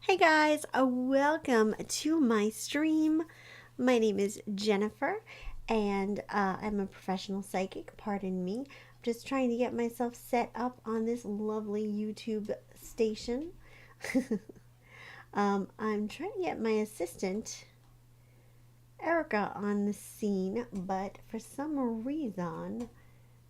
Hey guys, welcome to my stream. My name is Jennifer, and I'm a professional psychic. Pardon me. I'm just trying to get myself set up on this lovely YouTube station. I'm trying to get my assistant, Erica, on the scene, but for some reason,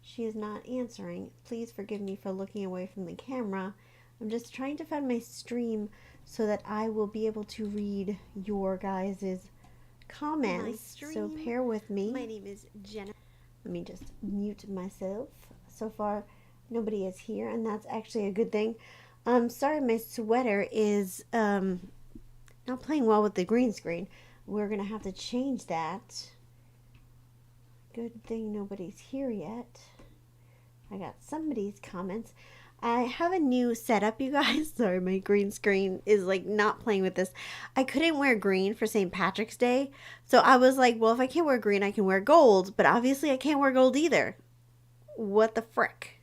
she is not answering. Please forgive me for looking away from the camera. I'm just trying to find my stream so that I will be able to read your guys' comments. So bear with me. My name is Jenna. Let me just mute myself. So far, nobody is here, and that's actually a good thing. Sorry, my sweater is not playing well with the green screen. We're gonna have to change that. Good thing nobody's here yet. I got somebody's comments. I have a new setup, you guys. Sorry, my green screen is like not playing with this. I couldn't wear green for St. Patrick's Day. So I was like, well, if I can't wear green, I can wear gold. But obviously I can't wear gold either. What the frick?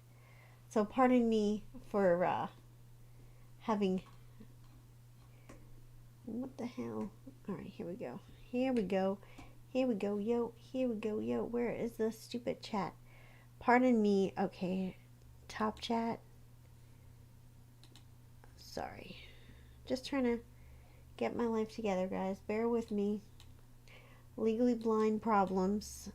So pardon me for having... What the hell? All right, here we go. Here we go. Here we go, yo. Here we go, yo. Where is the stupid chat? Pardon me. Okay. Top chat. Sorry. Just trying to get my life together, guys. Bear with me. Legally blind problems.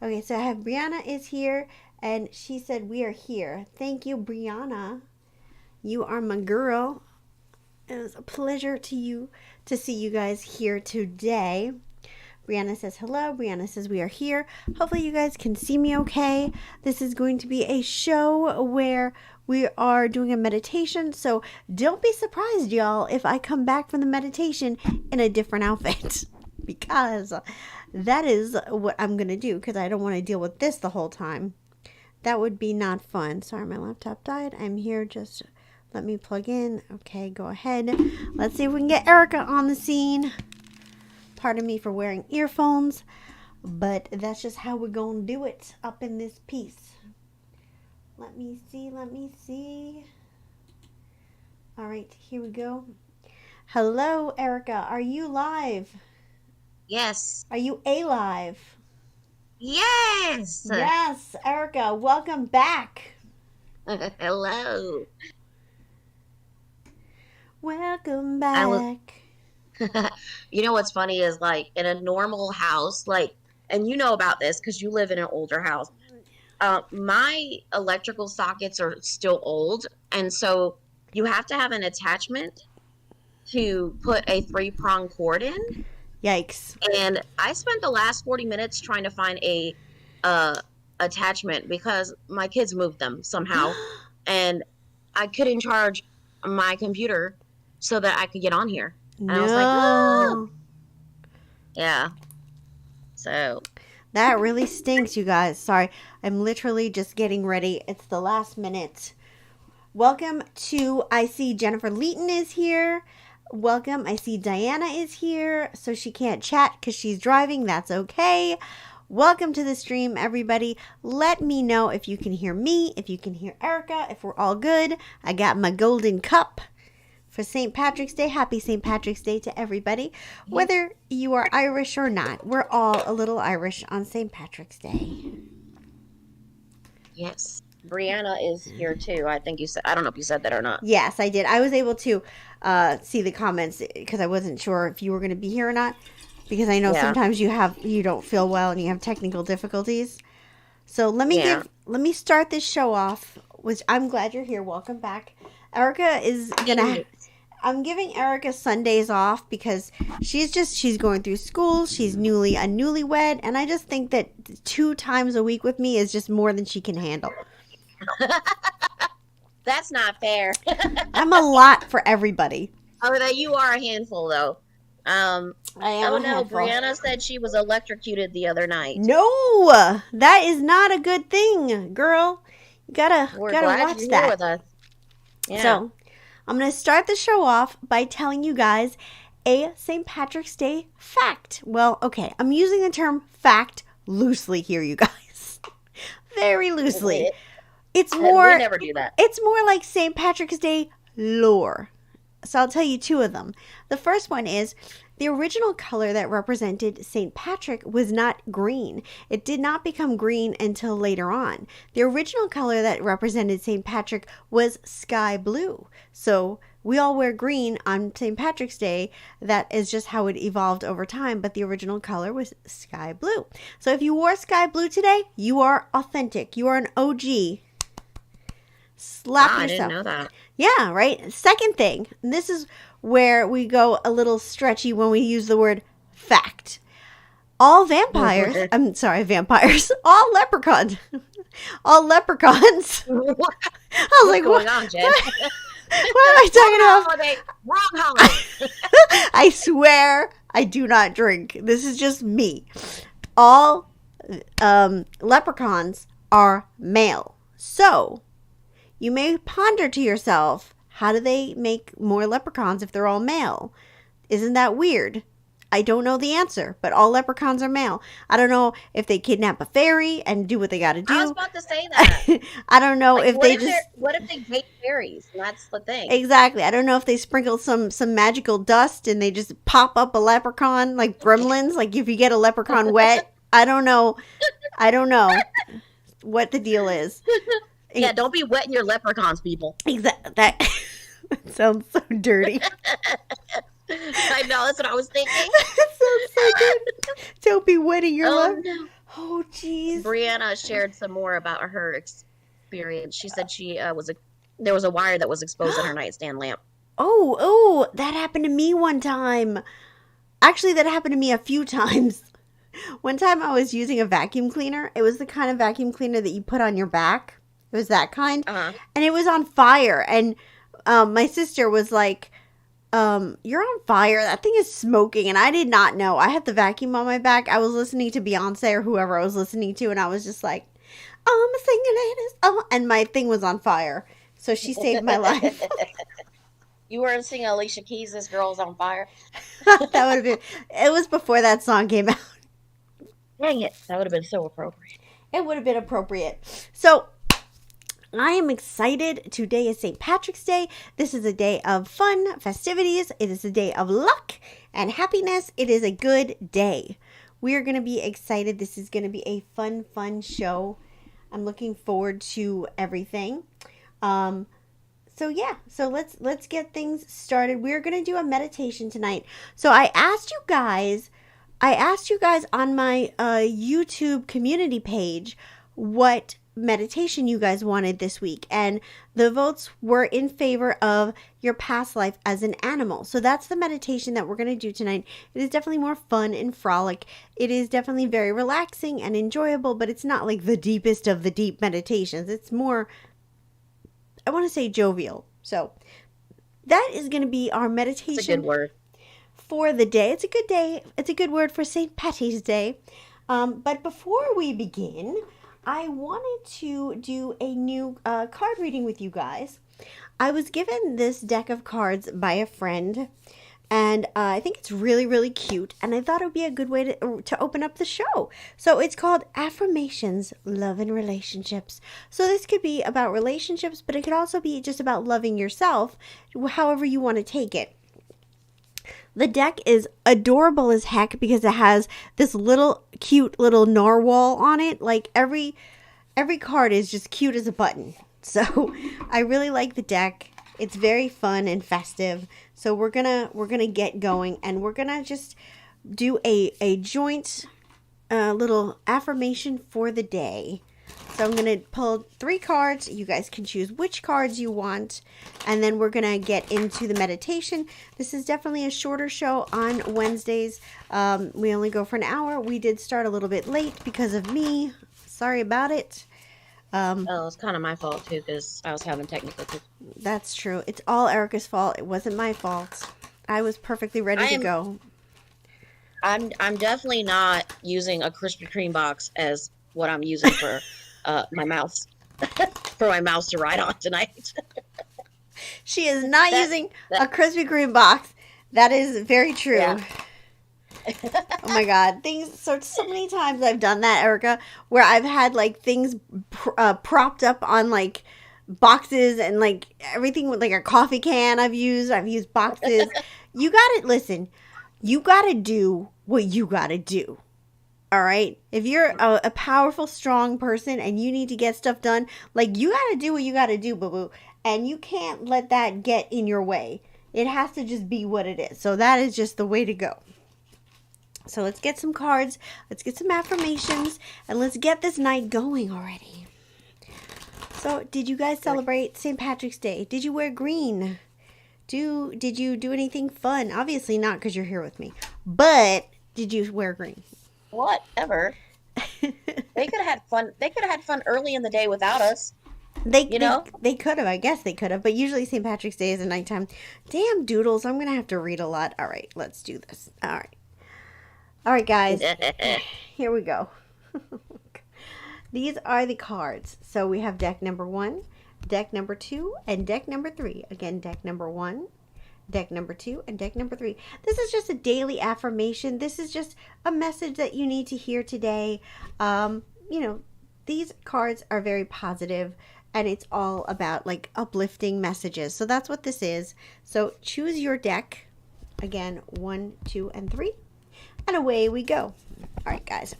Okay, so I have Brianna is here, and she said we are here. Thank you, Brianna. You are my girl. It was a pleasure to see you guys here today. Brianna says hello. Brianna says we are here. Hopefully you guys can see me okay. This is going to be a show where we are doing a meditation. So don't be surprised, y'all, if I come back from the meditation in a different outfit. Because that is what I'm going to do. Because I don't want to deal with this the whole time. That would be not fun. Sorry, my laptop died. I'm here just... Let me plug in. Okay, go ahead. Let's see if we can get Erica on the scene. Pardon me for wearing earphones, but that's just how we're going to do it up in this piece. Let me see. All right, here we go. Hello, Erica. Are you live? Yes. Are you alive? Yes. Yes, Erica. Welcome back. Hello. Welcome I was back. You know what's funny is like in a normal house, like, and you know about this because you live in an older house. My electrical sockets are still old, and so you have to have an attachment to put a three-prong cord in. Yikes. And I spent the last 40 minutes trying to find a uh attachment because my kids moved them somehow, and I couldn't charge my computer so that I could get on here. And I was like, oh, No. yeah. So, That really stinks, you guys. Sorry. I'm literally just getting ready. It's the last minute. Welcome to, I see Jennifer Leeton is here. Welcome. I see Diana is here. So she can't chat because she's driving. That's okay. Welcome to the stream, everybody. Let me know if you can hear me, if you can hear Erica, if we're all good. I got my golden cup for St. Patrick's Day. Happy St. Patrick's Day to everybody. Whether you are Irish or not, we're all a little Irish on St. Patrick's Day. yes. Brianna is here too. I think you said, I don't know if you said that or not. Yes, I did. I was able to see the comments because I wasn't sure if you were going to be here or not. Because I know Yeah. sometimes you don't feel well and you have technical difficulties. So let me start this show off. Which I'm glad you're here. Welcome back. Erica is gonna. I'm giving Erica Sundays off because she's going through school. She's a newlywed, and I just think that 2 times a week with me is just more than she can handle. That's not fair. I'm a lot for everybody. Oh, that you are a handful though. I am Oh a no, handful. Brianna said she was electrocuted the other night. No, that is not a good thing, girl. You gotta glad watch you're that. Here with us. Yeah. So, I'm gonna start the show off by telling you guys a St. Patrick's Day fact. Well, okay, I'm using the term fact loosely here, you guys. Very loosely. It's more. We never do that. It's more like St. Patrick's Day lore. So I'll tell you two of them. The first one is the original color that represented St. Patrick was not green. It did not become green until later on. The original color that represented St. Patrick was sky blue. So we all wear green on St. Patrick's Day. That is just how it evolved over time, but the original color was sky blue. So if you wore sky blue today, you are authentic. You are an OG. Slap yourself. I didn't know that. Yeah, right? Second thing, and this is where we go a little stretchy when we use the word fact. All vampires, I'm sorry, vampires, all leprechauns. All leprechauns. I was What's like, going what? on, Jen? What am I talking about? Holiday. Wrong holiday. I swear I do not drink. This is just me. All leprechauns are male. So you may ponder to yourself, how do they make more leprechauns if they're all male? Isn't that weird? I don't know the answer, but all leprechauns are male. I don't know if they kidnap a fairy and do what they got to do. I was about to say that. I don't know Like, if what they if just what if they hate fairies? And that's the thing. exactly. I don't know if they sprinkle some magical dust and they just pop up a leprechaun like gremlins. Like if you get a leprechaun wet, I don't know. I don't know what the deal is. Yeah, don't be wetting your leprechauns, people. Exactly. That sounds so dirty. I know, that's what I was thinking. That sounds so good. Don't be wetting your Oh, love. no. Oh, jeez. Brianna shared some more about her experience. She said there was a wire that was exposed on her nightstand lamp. Oh, that happened to me one time. Actually, that happened to me a few times. One time I was using a vacuum cleaner. It was the kind of vacuum cleaner that you put on your back. It was that kind. Uh-huh. And it was on fire. And my sister was like, you're on fire. That thing is smoking. And I did not know. I had the vacuum on my back. I was listening to Beyonce or whoever I was listening to. And I was just like, oh, I'm singing ladies. Oh, and my thing was on fire. So she saved my life. You weren't singing Alicia Keys' "This Girl's on Fire"? That would have been, it was before that song came out. Dang it. That would have been so appropriate. It would have been appropriate. So I am excited. Today is St. Patrick's Day. This is a day of fun, festivities. It is a day of luck and happiness. It is a good day. We are going to be excited. This is going to be a fun show. I'm looking forward to everything. So let's get things started. We're going to do a meditation tonight. So I asked you guys on my YouTube community page what meditation you guys wanted this week, and the votes were in favor of your past life as an animal. So that's the meditation that we're going to do tonight. It is definitely more fun and frolic. It is definitely very relaxing and enjoyable, but it's not like the deepest of the deep meditations. It's more, I want to say, jovial. So that is going to be our meditation. It's a good word. For the day. It's a good day. It's a good word for St. Patty's Day. But before we begin, I wanted to do a new card reading with you guys. I was given this deck of cards by a friend, and I think it's really, really cute, and I thought it would be a good way to open up the show. So it's called Affirmations, Love and Relationships. So this could be about relationships, but it could also be just about loving yourself, however you want to take it. The deck is adorable as heck because it has this little cute little narwhal on it. Like every card is just cute as a button. So I really like the deck. It's very fun and festive. So we're gonna get going, and we're gonna just do a joint little affirmation for the day. So I'm going to pull 3 cards. You guys can choose which cards you want. And then we're going to get into the meditation. This is definitely a shorter show on Wednesdays. We only go for an hour. We did start a little bit late because of me. Sorry about it. It's kind of my fault, too, because I was having technical difficulties. That's true. It's all Erica's fault. It wasn't my fault. I was perfectly ready to go. I'm definitely not using a Krispy Kreme box as what I'm using for... my mouse for my mouse to ride on tonight. She is not using a Krispy Kreme box. That is very true. Yeah. Oh my God. So many times I've done that, Erica, where I've had like things propped up on like boxes and like everything with like a coffee can I've used boxes. You gotta listen, you gotta do what you gotta do. All right. If you're a powerful, strong person and you need to get stuff done, like you gotta do what you gotta do, boo boo. And you can't let that get in your way. It has to just be what it is. So that is just the way to go. So let's get some cards, let's get some affirmations, and let's get this night going already. So, did you guys celebrate St. Patrick's Day? Did you wear green? Did you do anything fun? Obviously not because you're here with me. But did you wear green? Whatever. They could have had fun. They could have had fun early in the day without us. They could have. I guess they could have. But usually St. Patrick's Day is at nighttime. Damn, Doodles. I'm going to have to read a lot. All right, let's do this. All right. All right, guys. Here we go. These are the cards. So we have deck number 1, deck number 2, and deck number 3. Again, deck number 1, deck number 2, and deck number 3. This is just a daily affirmation. This is just a message that you need to hear today. These cards are very positive, and it's all about like uplifting messages. So that's what this is. So choose your deck. Again, 1, 2, and 3. And away we go. All right, guys.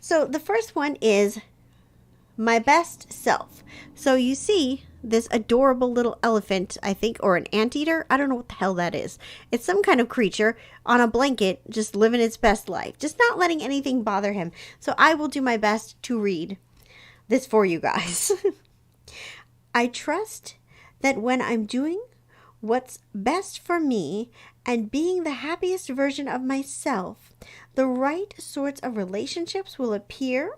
So the first one is my best self. So you see this adorable little elephant, I think, or an anteater. I don't know what the hell that is. It's some kind of creature on a blanket, just living its best life, just not letting anything bother him. So I will do my best to read this for you guys. I trust that when I'm doing what's best for me and being the happiest version of myself, the right sorts of relationships will appear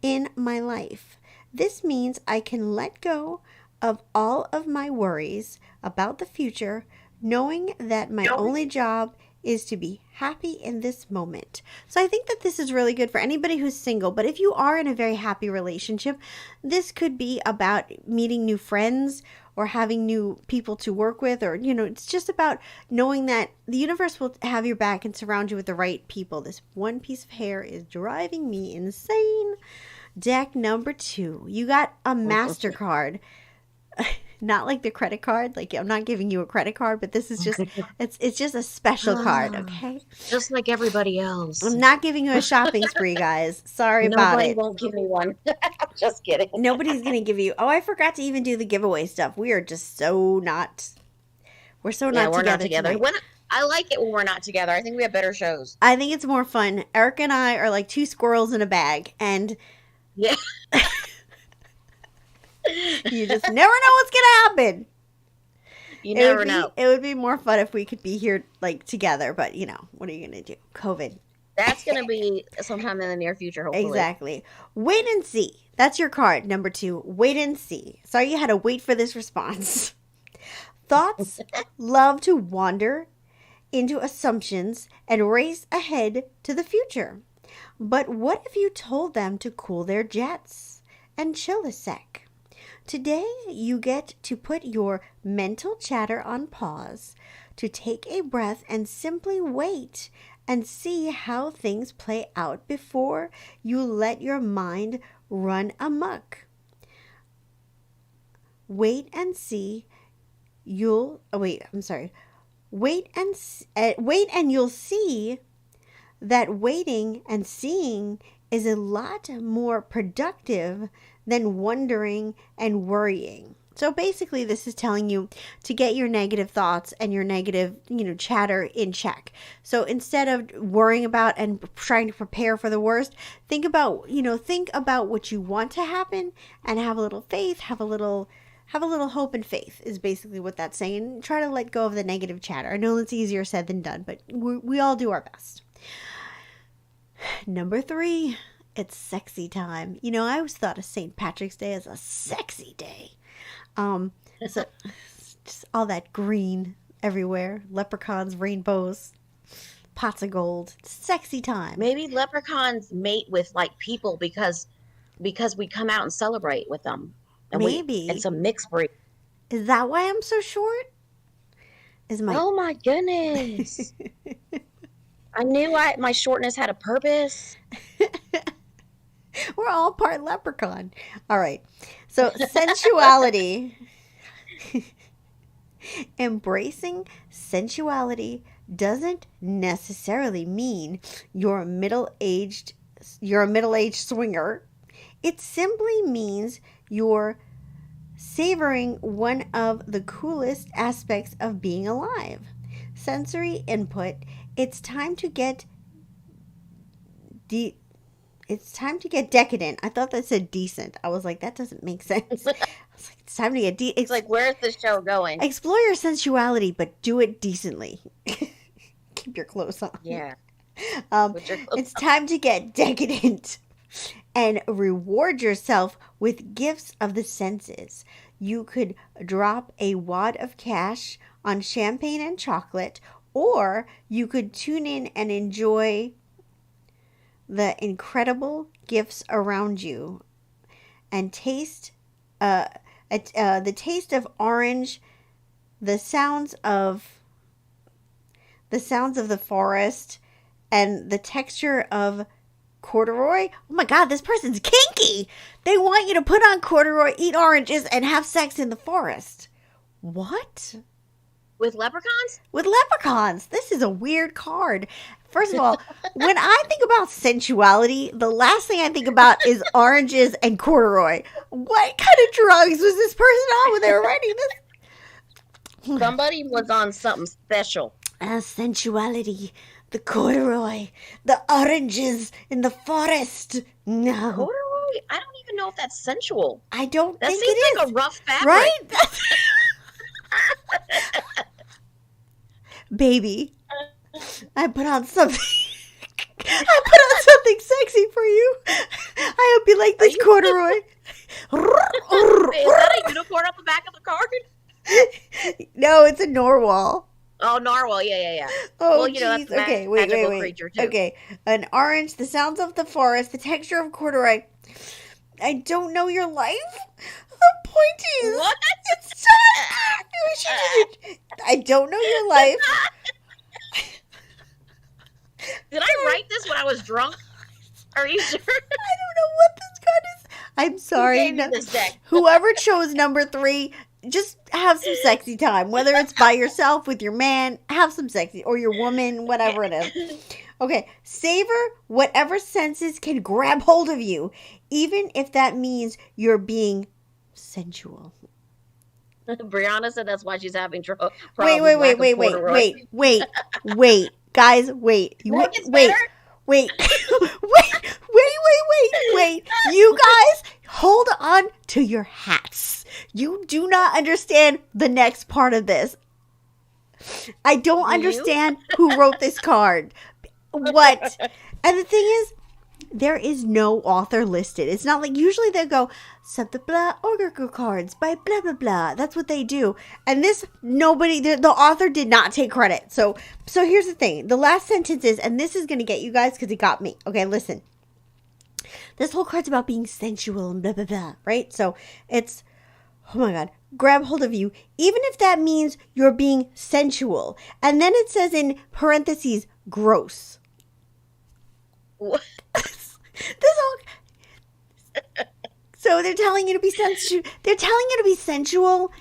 in my life. This means I can let go of all of my worries about the future, knowing that my only job is to be happy in this moment. So I think that this is really good for anybody who's single, but if you are in a very happy relationship, this could be about meeting new friends or having new people to work with, or, it's just about knowing that the universe will have your back and surround you with the right people. This one piece of hair is driving me insane. Deck number 2. You got a MasterCard. Not like the credit card. Like, I'm not giving you a credit card, but this is just, it's just a special card, okay? Just like everybody else. I'm not giving you a shopping spree, guys. Sorry about it. Nobody won't give me one. Just kidding. Nobody's going to give you, I forgot to even do the giveaway stuff. We are just so not, we're not together. I like it when we're not together. I think we have better shows. I think it's more fun. Eric and I are like 2 squirrels in a bag, and yeah. You just never know what's gonna happen. You never know. It would be more fun if we could be here like together, but what are you gonna do? COVID. That's gonna be sometime in the near future, hopefully. Exactly. Wait and see. That's your card, number 2. Wait and see. Sorry you had to wait for this response. Thoughts love to wander into assumptions and race ahead to the future. But what if you told them to cool their jets and chill a sec? Today, you get to put your mental chatter on pause, to take a breath and simply wait and see how things play out before you let your mind run amok. Wait and see. Wait and you'll see that waiting and seeing is a lot more productive than wondering and worrying. So basically this is telling you to get your negative thoughts and your negative, chatter in check. So instead of worrying about and trying to prepare for the worst, think about what you want to happen and have a little faith, have a little hope and faith is basically what that's saying. Try to let go of the negative chatter. I know it's easier said than done, but we all do our best. Number 3, it's sexy time. I always thought of St. Patrick's Day as a sexy day. So just all that green everywhere, leprechauns, rainbows, pots of gold, sexy time. Maybe leprechauns mate with like people because we come out and celebrate with them. And maybe it's a mixed breed. Is that why I'm so short? Oh my goodness. I knew my shortness had a purpose. We're all part leprechaun. All right. So sensuality, embracing sensuality doesn't necessarily mean you're a middle-aged you're a middle-aged swinger. It simply means you're savoring one of the coolest aspects of being alive. Sensory input. It's time to get de- it's time to get decadent. I thought that said decent. I was like, that doesn't make sense. I was like, it's time to get It's like, where's the show going? explore your sensuality, but do it decently. Keep your clothes on. Yeah. It's time to get decadent and reward yourself with gifts of the senses. You could drop a wad of cash on champagne and chocolate, or you could tune in and enjoy the incredible gifts around you and taste the taste of orange, the sounds of the forest, and the texture of corduroy. Oh my god, this person's kinky. They want you to put on corduroy, eat oranges, and have sex in the forest. What? With leprechauns? With leprechauns. This is a weird card. First of all, when I think about sensuality, the last thing I think about is oranges and corduroy. What kind of drugs was this person on when they were writing this? Somebody was on something special. Sensuality, the corduroy, the oranges in the forest. No. Corduroy? I don't even know if that's sensual. I don't That think seems it like is. a rough fabric. Right? Baby, I put on something. I put on something sexy for you. I hope you like this corduroy. Is that a unicorn up the back of the card? No, it's a narwhal. Oh, narwhal. Yeah. Oh, Well, you know, jeez. that's a Okay, magical creature, too. Okay, an orange, the sounds of the forest, the texture of corduroy. I don't know your life. The point is, What? it's time. I don't know your life. Did I write this when I was drunk? Are you sure? I don't know what this card is. I'm sorry. Who gave you this deck? Whoever chose number 3, just have some sexy time. Whether it's by yourself, with your man, have some sexy, or your woman, whatever it is. Okay, savor whatever senses can grab hold of you, even if that means you're being sensual. Brianna said that's why she's having trouble. Wait. Guys, wait. You think it's Wait. better? Wait. Wait. You guys, hold on to your hats. You do not understand the next part of this. I don't Do you? understand who wrote this card. What? And the thing is, there is no author listed. It's not like usually they go something blah oracle cards by blah blah blah. That's what they do. And this nobody the author did not take credit. So here's the thing. The last sentence is, and this is gonna get you guys because it got me. Okay, listen. This whole card's about being sensual and blah blah blah, right? So it's oh my god, grab hold of you, even if that means you're being sensual. And then it says in parentheses, gross. What? This whole so they're telling you to be sensual. They're telling you to be sensual,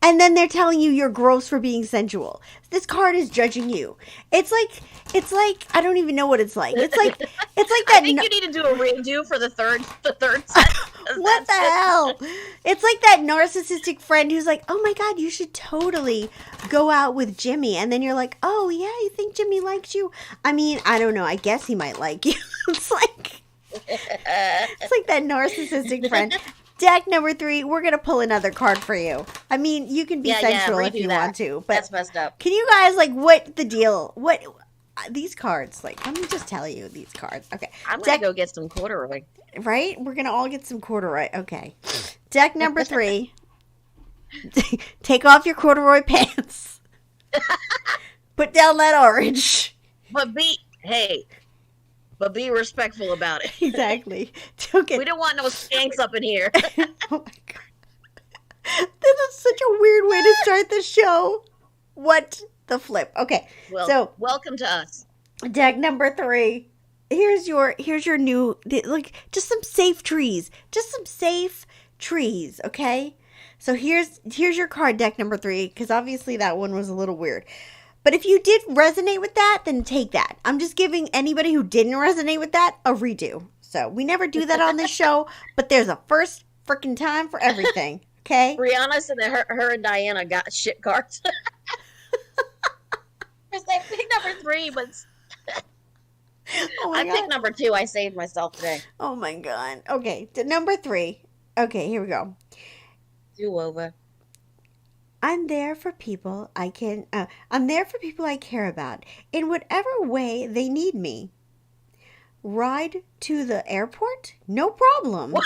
and then they're telling you you're gross for being sensual. This card is judging you. It's like I don't even know what it's like. It's like that. I think you need to do a redo for the third set. What the hell? It's like that narcissistic friend who's like, oh my god, you should totally go out with Jimmy. And then you're like, oh yeah, you think Jimmy likes you? I mean, I don't know. I guess he might like you. It's like that narcissistic friend. Deck number 3, we're going to pull another card for you. I mean, you can be sensual if you want to. But that's messed up. Can you guys, like, what the deal? What... These cards, like, let me just tell you these cards. Okay. I'm going to go get some corduroy. Right? We're going to all get some corduroy. Okay. Deck number 3. Take off your corduroy pants. Put down that orange. But be respectful about it. Exactly. We don't want no skanks up in here. Oh my god. This is such a weird way to start the show. What the flip? Okay. Well, so welcome to us. Deck number 3. Here's your new, like, just some safe trees. Just some safe trees, okay? So here's your card deck number 3, because obviously that one was a little weird. But if you did resonate with that, then take that. I'm just giving anybody who didn't resonate with that a redo. So we never do that on this show, but there's a first freaking time for everything, okay? Brianna said that her and Diana got shit cards. I picked number 3, but Oh my I God. picked number 2. I saved myself today. Oh my God. Okay, to number 3. Okay, here we go. Do over. I'm there for people I'm there for people I care about in whatever way they need me. Ride to the airport? No problem. What?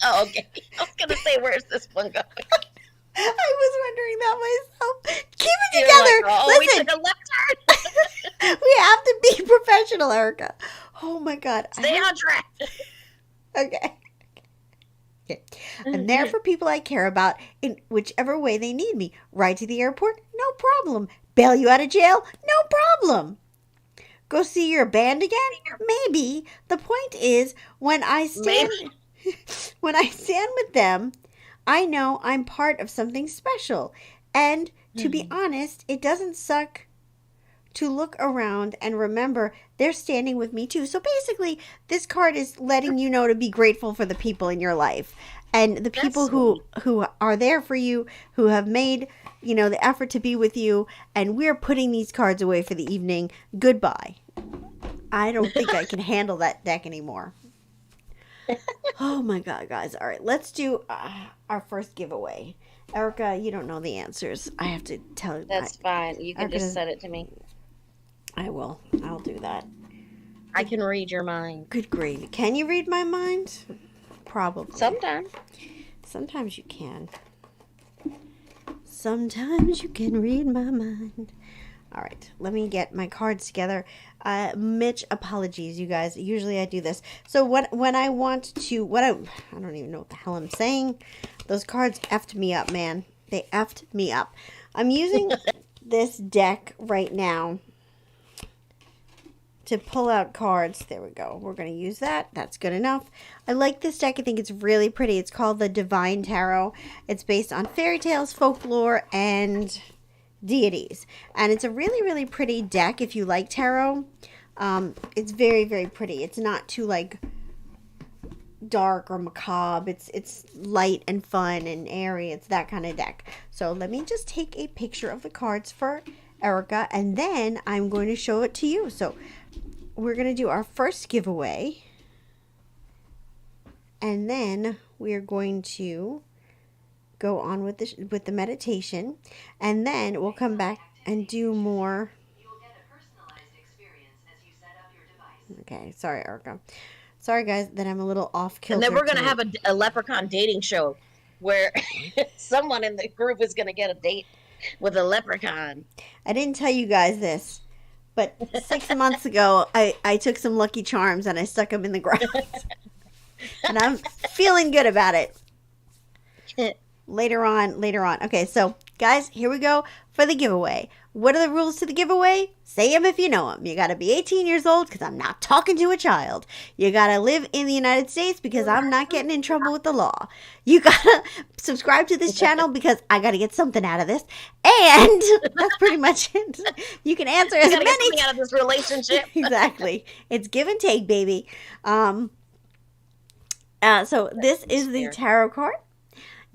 Oh, okay. I was gonna say, where's this one going? I was wondering that myself. Keep it You're together. like, oh, we Listen, took a left turn. we have to be professional, Erica. Oh my God. Stay on track. Okay. Okay. I'm there for people I care about in whichever way they need me. Ride to the airport? No problem. Bail you out of jail? No problem. Go see your band again? Maybe. The point is, when I stand with them, I know I'm part of something special. And to be honest, it doesn't suck to look around and remember they're standing with me too. So basically, this card is letting you know to be grateful for the people in your life and the people who are there for you, who have made, the effort to be with you. And we're putting these cards away for the evening. Goodbye. I don't think I can handle that deck anymore. Oh my God, guys. All right, let's do our first giveaway. Erica, you don't know the answers. I have to tell you. That's fine. You can just send it to me. I will. I'll do that. I can read your mind. Good gravy. Can you read my mind? Probably. Sometimes. Sometimes you can. Sometimes you can read my mind. All right, let me get my cards together. Mitch, apologies, you guys. Usually I do this. So when I want to, I don't even know what the hell I'm saying. Those cards effed me up, man. They effed me up. I'm using this deck right now to pull out cards. There we go. We're going to use that. That's good enough. I like this deck. I think it's really pretty. It's called the Divine Tarot. It's based on fairy tales, folklore, and deities. And it's a really, really pretty deck if you like tarot. It's very, very pretty. It's not too dark or macabre. It's light and fun and airy. It's that kind of deck. So let me just take a picture of the cards for Erica, and then I'm going to show it to you. So we're going to do our first giveaway, and then we're going to go on with the meditation, and then we'll come back and do more. You'll get a personalized experience as you set up your device. Okay, sorry, Erica. Sorry, guys, that I'm a little off kilter. And then we're going to tonight. have a leprechaun dating show where someone in the group is going to get a date with a leprechaun. I didn't tell you guys this, but 6 months ago, I took some Lucky Charms and I stuck them in the grass. And I'm feeling good about it. Later on. Okay, so guys, here we go for the giveaway. What are the rules to the giveaway? Say them if you know them. You got to be 18 years old because I'm not talking to a child. You got to live in the United States because I'm not getting in trouble with the law. You got to subscribe to this channel because I got to get something out of this. And that's pretty much it. You can answer as Get many something out of this relationship. Exactly. It's give and take, baby. So this is the tarot card.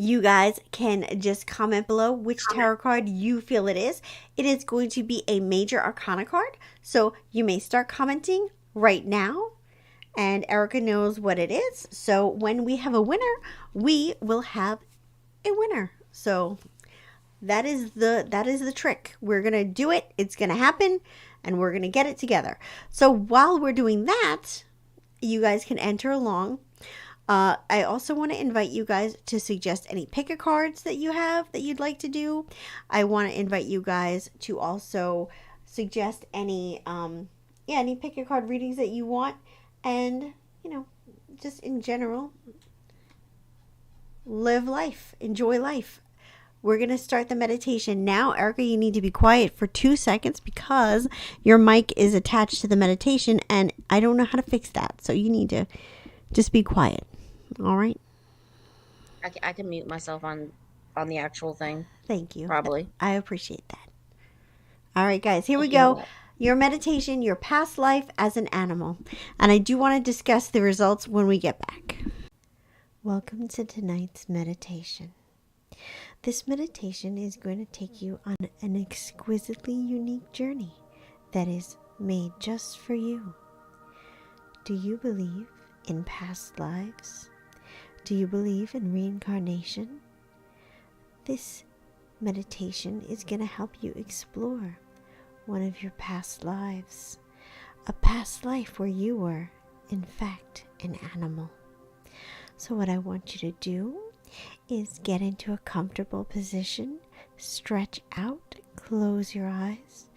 You guys can just comment below which tarot card you feel it is. It is going to be a major arcana card. So you may start commenting right now. And Erica knows what it is. So when we have a winner, we will have a winner. So that is the trick. We're going to do it. It's going to happen. And we're going to get it together. So while we're doing that, you guys can enter along. I also want to invite you guys to suggest any pick-a cards that you have that you'd like to do. I want to invite you guys to also suggest any pick-a card readings that you want. And, just in general, live life. Enjoy life. We're going to start the meditation now. Erica, you need to be quiet for 2 seconds because your mic is attached to the meditation and I don't know how to fix that. So you need to just be quiet. All right. I can mute myself on the actual thing, Thank you. probably. I appreciate that. All right, guys, here we You're go. welcome. Your meditation, your past life as an animal. And I do want to discuss the results when we get back. Welcome to tonight's meditation. This meditation is going to take you on an exquisitely unique journey that is made just for you. Do you believe in past lives? Do you believe in reincarnation? This meditation is going to help you explore one of your past lives, a past life where you were, in fact, an animal. So what I want you to do is get into a comfortable position, stretch out, close your eyes,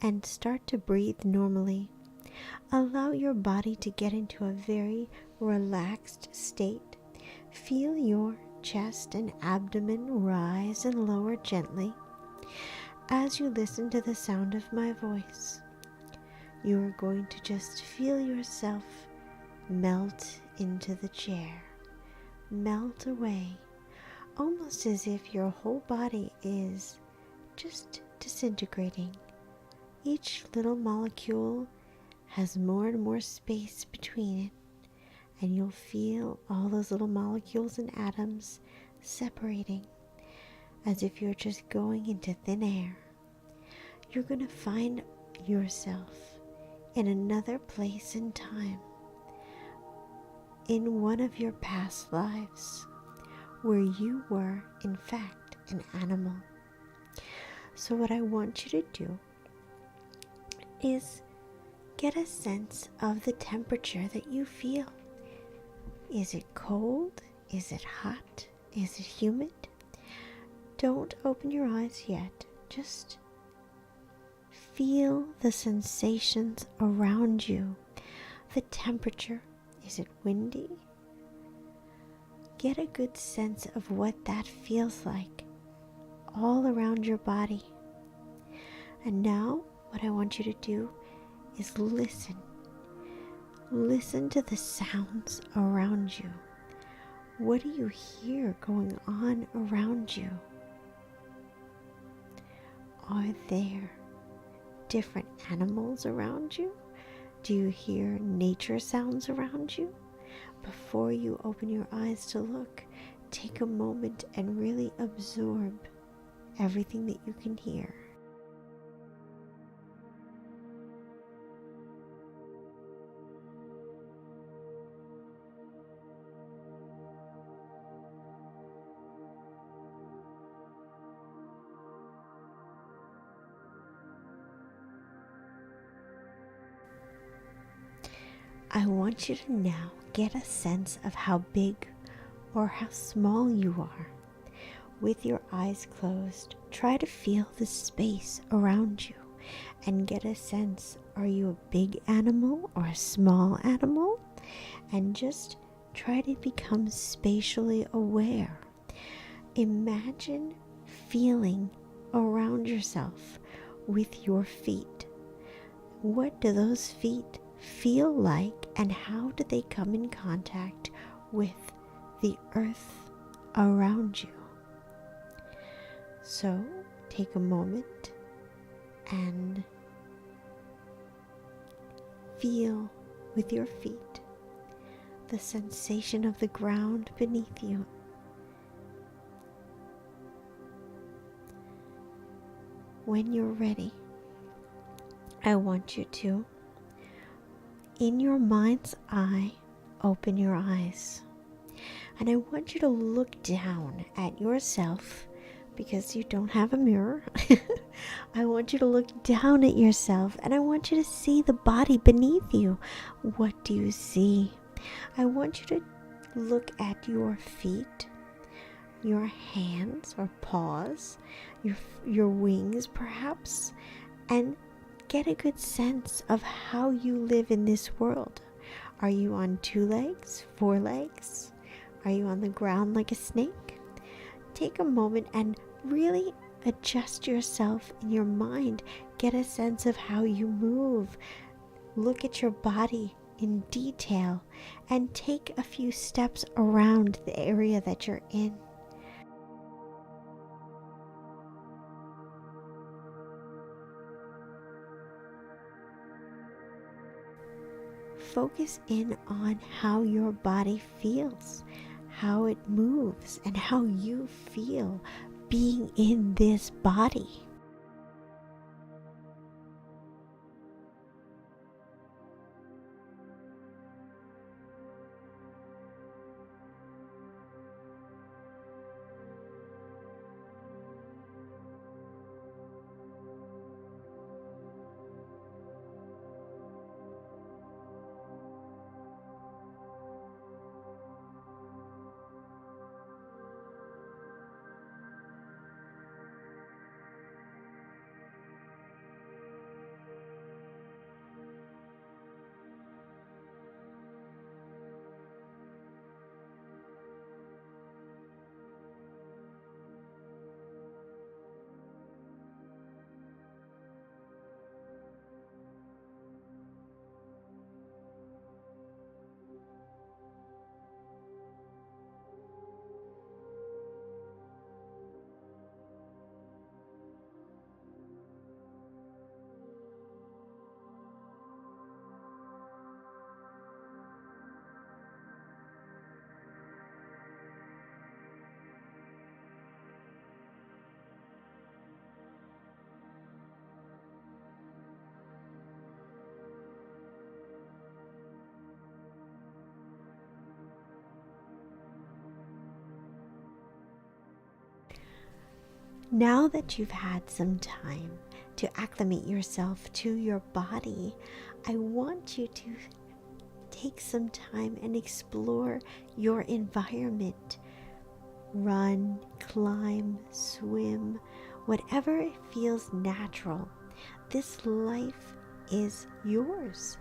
and start to breathe normally. Allow your body to get into a very relaxed state. Feel your chest and abdomen rise and lower gently. As you listen to the sound of my voice, you are going to just feel yourself melt into the chair, melt away, almost as if your whole body is just disintegrating. Each little molecule has more and more space between it, and you'll feel all those little molecules and atoms separating as if you're just going into thin air. You're going to find yourself in another place and time, in one of your past lives, where you were, in fact, an animal. So what I want you to do is get a sense of the temperature that you feel. Is it cold? Is it hot? Is it humid? Don't open your eyes yet. Just feel the sensations around you. The temperature. Is it windy? Get a good sense of what that feels like all around your body. And now what I want you to do is listen. Listen to the sounds around you. What do you hear going on around you? Are there different animals around you? Do you hear nature sounds around you? Before you open your eyes to look, take a moment and really absorb everything that you can hear. I want you to now get a sense of how big or how small you are. With your eyes closed, try to feel the space around you and get a sense, are you a big animal or a small animal? And just try to become spatially aware. Imagine feeling around yourself with your feet. What do those feet feel like, and how do they come in contact with the earth around you? So take a moment and feel with your feet the sensation of the ground beneath you. When you're ready, I want you to, in your mind's eye, open your eyes. And I want you to look down at yourself, because you don't have a mirror. I want you to look down at yourself, and I want you to see the body beneath you. What do you see? I want you to look at your feet, your hands or paws, your wings perhaps, and get a good sense of how you live in this world. Are you on 2 legs, 4 legs? Are you on the ground like a snake? Take a moment and really adjust yourself in your mind. Get a sense of how you move. Look at your body in detail and take a few steps around the area that you're in. Focus in on how your body feels, how it moves, and how you feel being in this body. Now that you've had some time to acclimate yourself to your body, I want you to take some time and explore your environment. Run, climb, swim, whatever feels natural. This life is yours,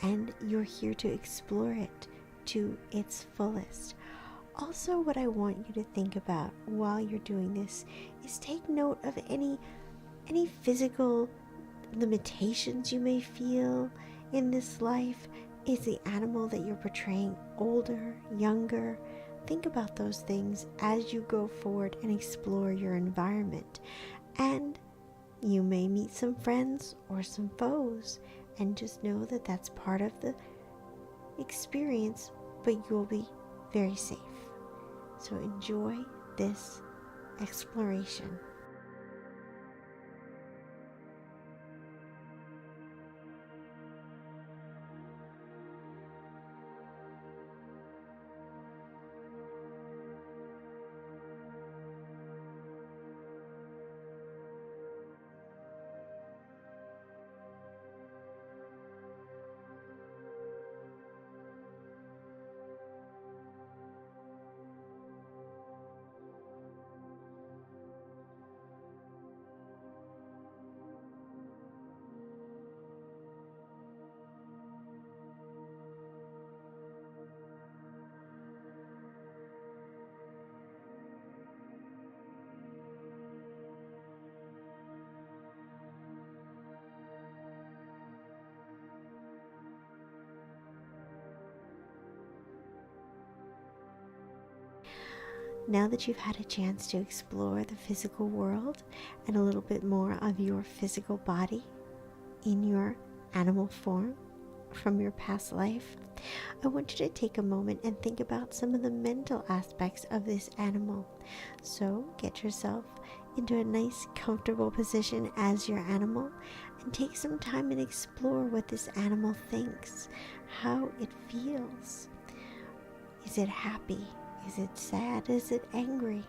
and you're here to explore it to its fullest. Also, what I want you to think about while you're doing this is take note of any physical limitations you may feel in this life. Is the animal that you're portraying older, younger? Think about those things as you go forward and explore your environment. And you may meet some friends or some foes, and just know that that's part of the experience, but you'll be very safe. So enjoy this exploration. Now that you've had a chance to explore the physical world and a little bit more of your physical body in your animal form from your past life, I want you to take a moment and think about some of the mental aspects of this animal. So get yourself into a nice comfortable position as your animal and take some time and explore what this animal thinks, how it feels. Is it happy? Is it sad? Is it angry?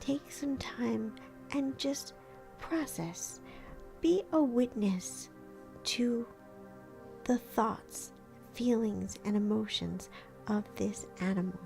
Take some time and just process. Be a witness to the thoughts, feelings, and emotions of this animal.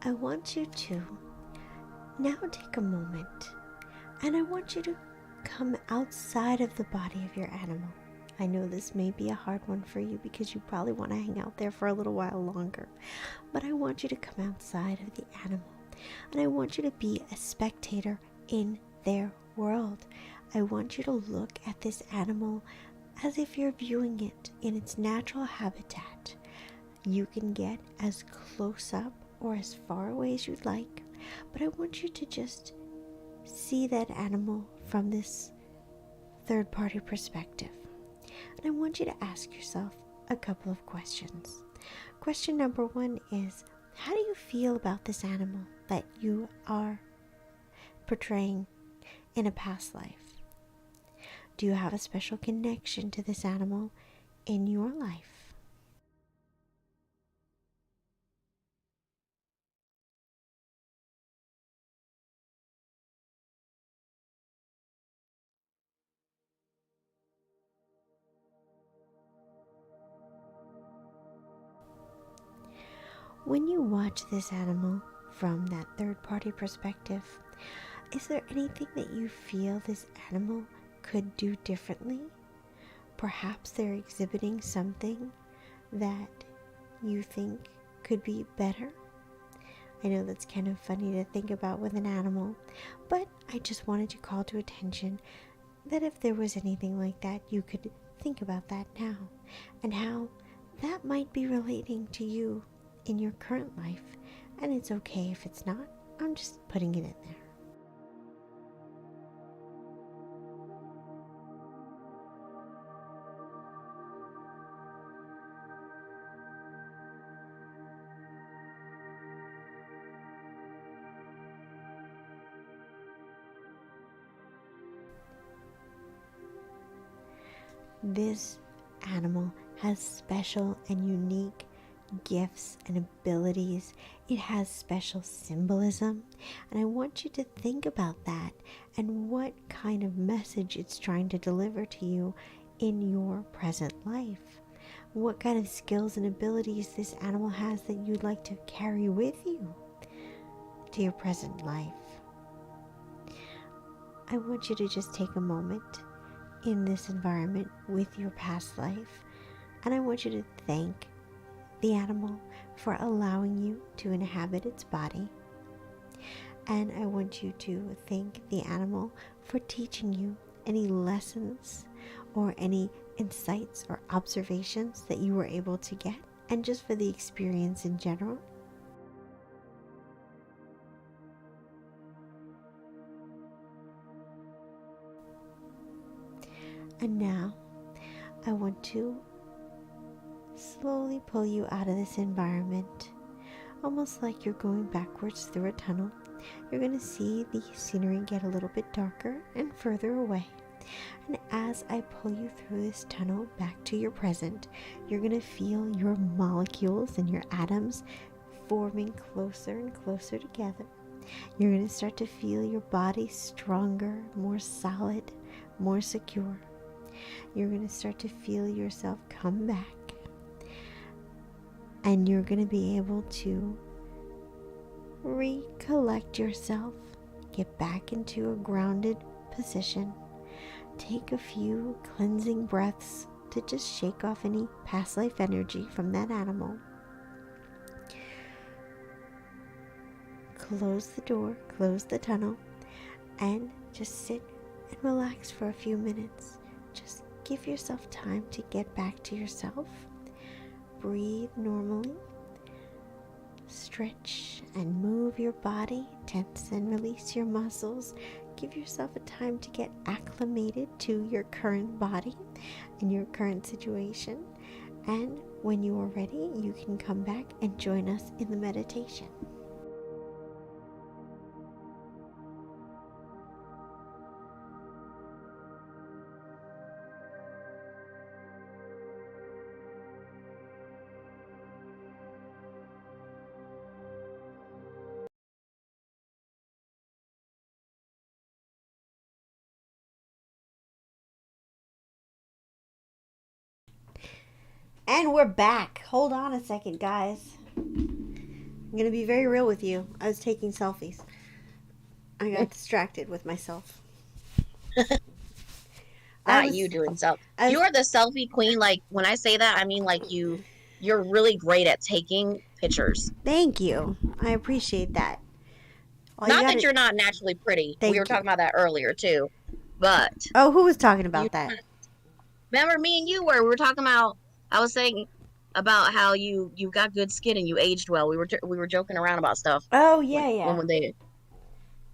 I want you to now take a moment and I want you to come outside of the body of your animal. I know this may be a hard one for you because you probably want to hang out there for a little while longer, but I want you to come outside of the animal and I want you to be a spectator in their world. I want you to look at this animal as if you're viewing it in its natural habitat. You can get as close up or as far away as you'd like, but I want you to just see that animal from this third party perspective. And I want you to ask yourself a couple of questions. Question number one is, how do you feel about this animal that you are portraying in a past life? Do you have a special connection to this animal in your life? When you watch this animal from that third party perspective, is there anything that you feel this animal could do differently? Perhaps they're exhibiting something that you think could be better. I know that's kind of funny to think about with an animal, but I just wanted to call to attention that if there was anything like that, you could think about that now and how that might be relating to you in your current life. And it's okay if it's not. I'm just putting it in there. This animal has special and unique gifts and abilities. It has special symbolism, and I want you to think about that and what kind of message it's trying to deliver to you in your present life. What kind of skills and abilities this animal has that you'd like to carry with you to your present life. I want you to just take a moment in this environment with your past life, and I want you to thank the animal for allowing you to inhabit its body, and I want you to thank the animal for teaching you any lessons or any insights or observations that you were able to get, and just for the experience in general. And now I want to slowly pull you out of this environment, almost like you're going backwards through a tunnel. You're going to see the scenery get a little bit darker and further away. And as I pull you through this tunnel back to your present, you're going to feel your molecules and your atoms forming closer and closer together. You're going to start to feel your body stronger, more solid, more secure. You're going to start to feel yourself come back, and you're going to be able to recollect yourself, get back into a grounded position, take a few cleansing breaths to just shake off any past life energy from that animal. Close the door, close the tunnel, and just sit and relax for a few minutes. Just give yourself time to get back to yourself. Breathe normally. Stretch and move your body. Tense and release your muscles. Give yourself a time to get acclimated to your current body and your current situation. And when you are ready, you can come back and join us in the meditation. And we're back. Hold on a second, guys. I'm going to be very real with you. I was taking selfies. I got distracted with myself. Not you doing self. I was- You are the selfie queen. Like when I say that, I mean like you're really great at taking pictures. Thank you. I appreciate that. All you Not gotta- that you're not naturally pretty. Thank We were you. talking about that earlier too. But Oh, who was talking about you- that? remember me and you we were talking about. I was saying about how you got good skin and you aged well. We were joking around about stuff. Oh, yeah. When they,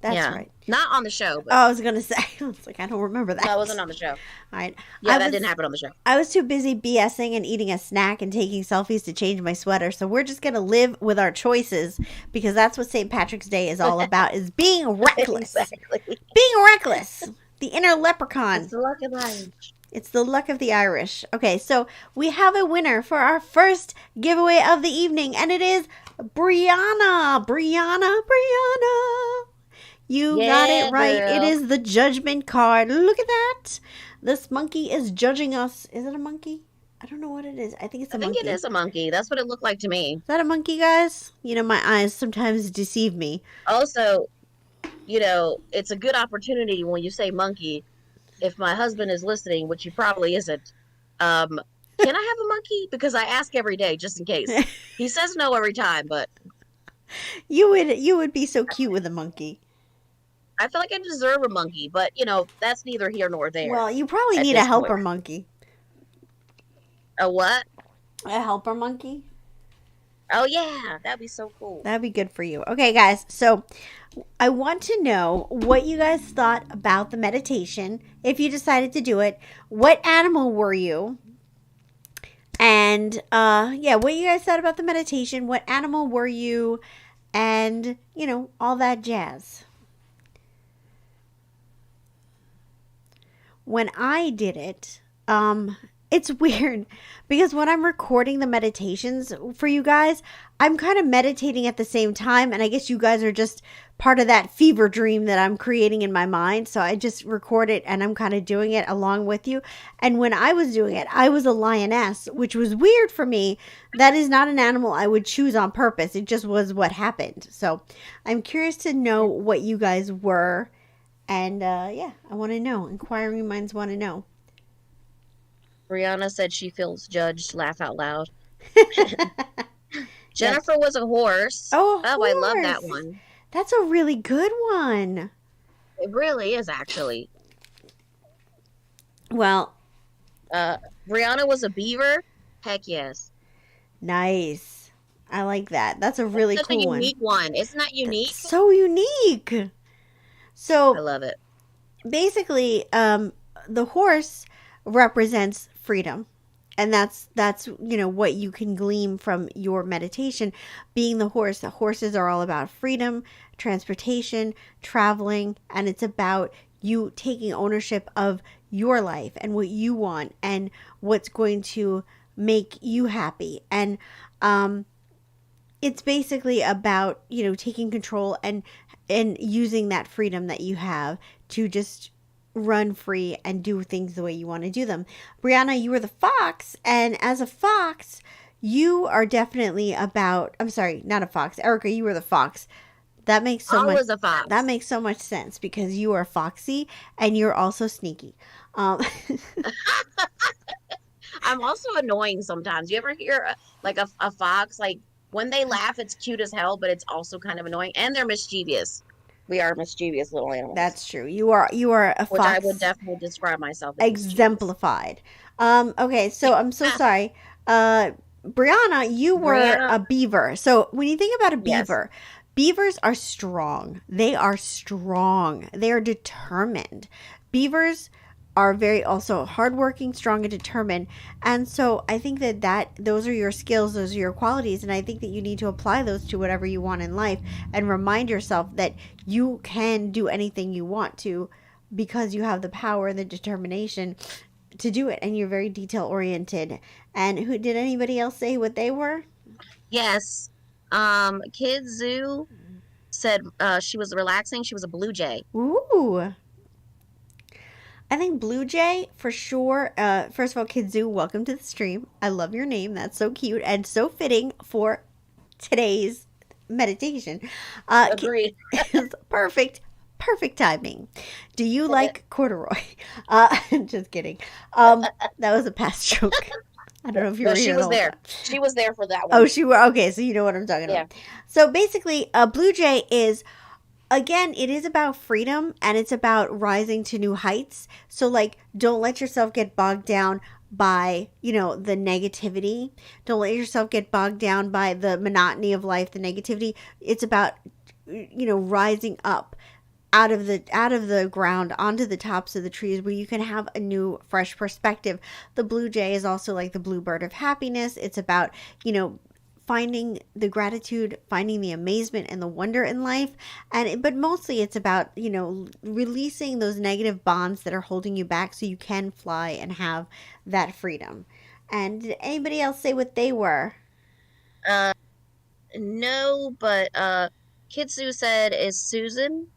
That's yeah. right. Not on the show, but Oh, I was going to say. I was like, I don't remember that. no, it wasn't on the show. All right. Yeah, that didn't happen on the show. I was too busy BSing and eating a snack and taking selfies to change my sweater. So we're just going to live with our choices because that's what St. Patrick's Day is all about, is being reckless. Exactly. Being reckless. The inner leprechaun. It's the luck of life. It's the luck of the Irish. Okay, so we have a winner for our first giveaway of the evening, and it is Brianna. Brianna. You got Yeah, it right. girl. It is the judgment card. Look at that. This monkey is judging us. Is it a monkey? I don't know what it is. I think it's a I think monkey. it is a monkey. That's what it looked like to me. Is that a monkey, guys? You know, my eyes sometimes deceive me. Also, you know, it's a good opportunity when you say monkey. If my husband is listening, which he probably isn't, can I have a monkey? Because I ask every day just in case. He says no every time, but You would be so cute with a monkey. I feel like I deserve a monkey. But you know, that's neither here nor there. Well, you probably at need a this helper point. monkey. A what? A helper monkey? Oh yeah, that'd be so cool. That'd be good for you. Okay, guys. So I want to know what you guys thought about the meditation. If you decided to do it, what animal were you? And yeah, what you guys thought about the meditation. What animal were you? And, you know, all that jazz. When I did it, it's weird because when I'm recording the meditations for you guys, I'm kind of meditating at the same time. And I guess you guys are just part of that fever dream that I'm creating in my mind. So I just record it and I'm kind of doing it along with you. And when I was doing it, I was a lioness, which was weird for me. That is not an animal I would choose on purpose. It just was what happened. So I'm curious to know what you guys were. And yeah, I want to know. Inquiring minds want to know. Brianna said she feels judged. Laugh out loud. Jennifer was a horse. Oh, a I love that horse. one. That's a really good one. It really is actually. Well, Brianna was a beaver. Heck yes. nice. I like that. That's a really Such cool a one. unique one. Isn't that unique? So unique. I So love it. basically, the horse represents freedom. And that's you know what you can glean from your meditation. Being the horse, the horses are all about freedom, transportation, traveling, and it's about you taking ownership of your life and what you want and what's going to make you happy. And it's basically about, you know, taking control and using that freedom that you have to just run free and do things the way you want to do them. Brianna, you were the fox, and as a fox, you are definitely about, I'm sorry, not a fox. Erica, you were the fox. That makes so I much was a fox. that makes so much sense because you are foxy and you're also sneaky. I'm also annoying sometimes. You ever hear like a fox? Like when they laugh, it's cute as hell, but it's also kind of annoying. And they're mischievous. We are mischievous little animals. That's true. You are a fox. which I would definitely describe myself as mischievous. exemplified. Okay, so I'm so sorry. Brianna, you were Brianna. a beaver. So when you think about a Yes. beaver, beavers are strong. They are strong. They are determined. Beavers are very also hardworking, strong, and determined. And so I think that those are your skills, those are your qualities, and I think that you need to apply those to whatever you want in life and remind yourself that you can do anything you want to because you have the power and the determination to do it, and you're very detail oriented. And who did anybody else say what they were? Yes. Kid Zoo said she was relaxing. She was a blue jay. Ooh. I think Blue Jay for sure. First of all, Kidzu, welcome to the stream. I love your name. That's so cute and so fitting for today's meditation. Agreed. It's perfect timing. Do you like corduroy? Just kidding. That was a past joke. I don't know if you No, were she here the was whole there. time. She was there for that one. Oh, she were okay. So you know what I'm talking Yeah. about. So basically, a blue jay is, again, it is about freedom and it's about rising to new heights. So like, don't let yourself get bogged down by, you know, the negativity. Don't let yourself get bogged down by the monotony of life, the negativity. It's about, you know, rising up out of the ground onto the tops of the trees where you can have a new fresh perspective. The blue jay is also like the bluebird of happiness. It's about, you know, finding the gratitude, finding the amazement and the wonder in life. And but mostly it's about, you know, releasing those negative bonds that are holding you back so you can fly and have that freedom. And did anybody else say what they were? Uh, no, but Kitsu said is Susan.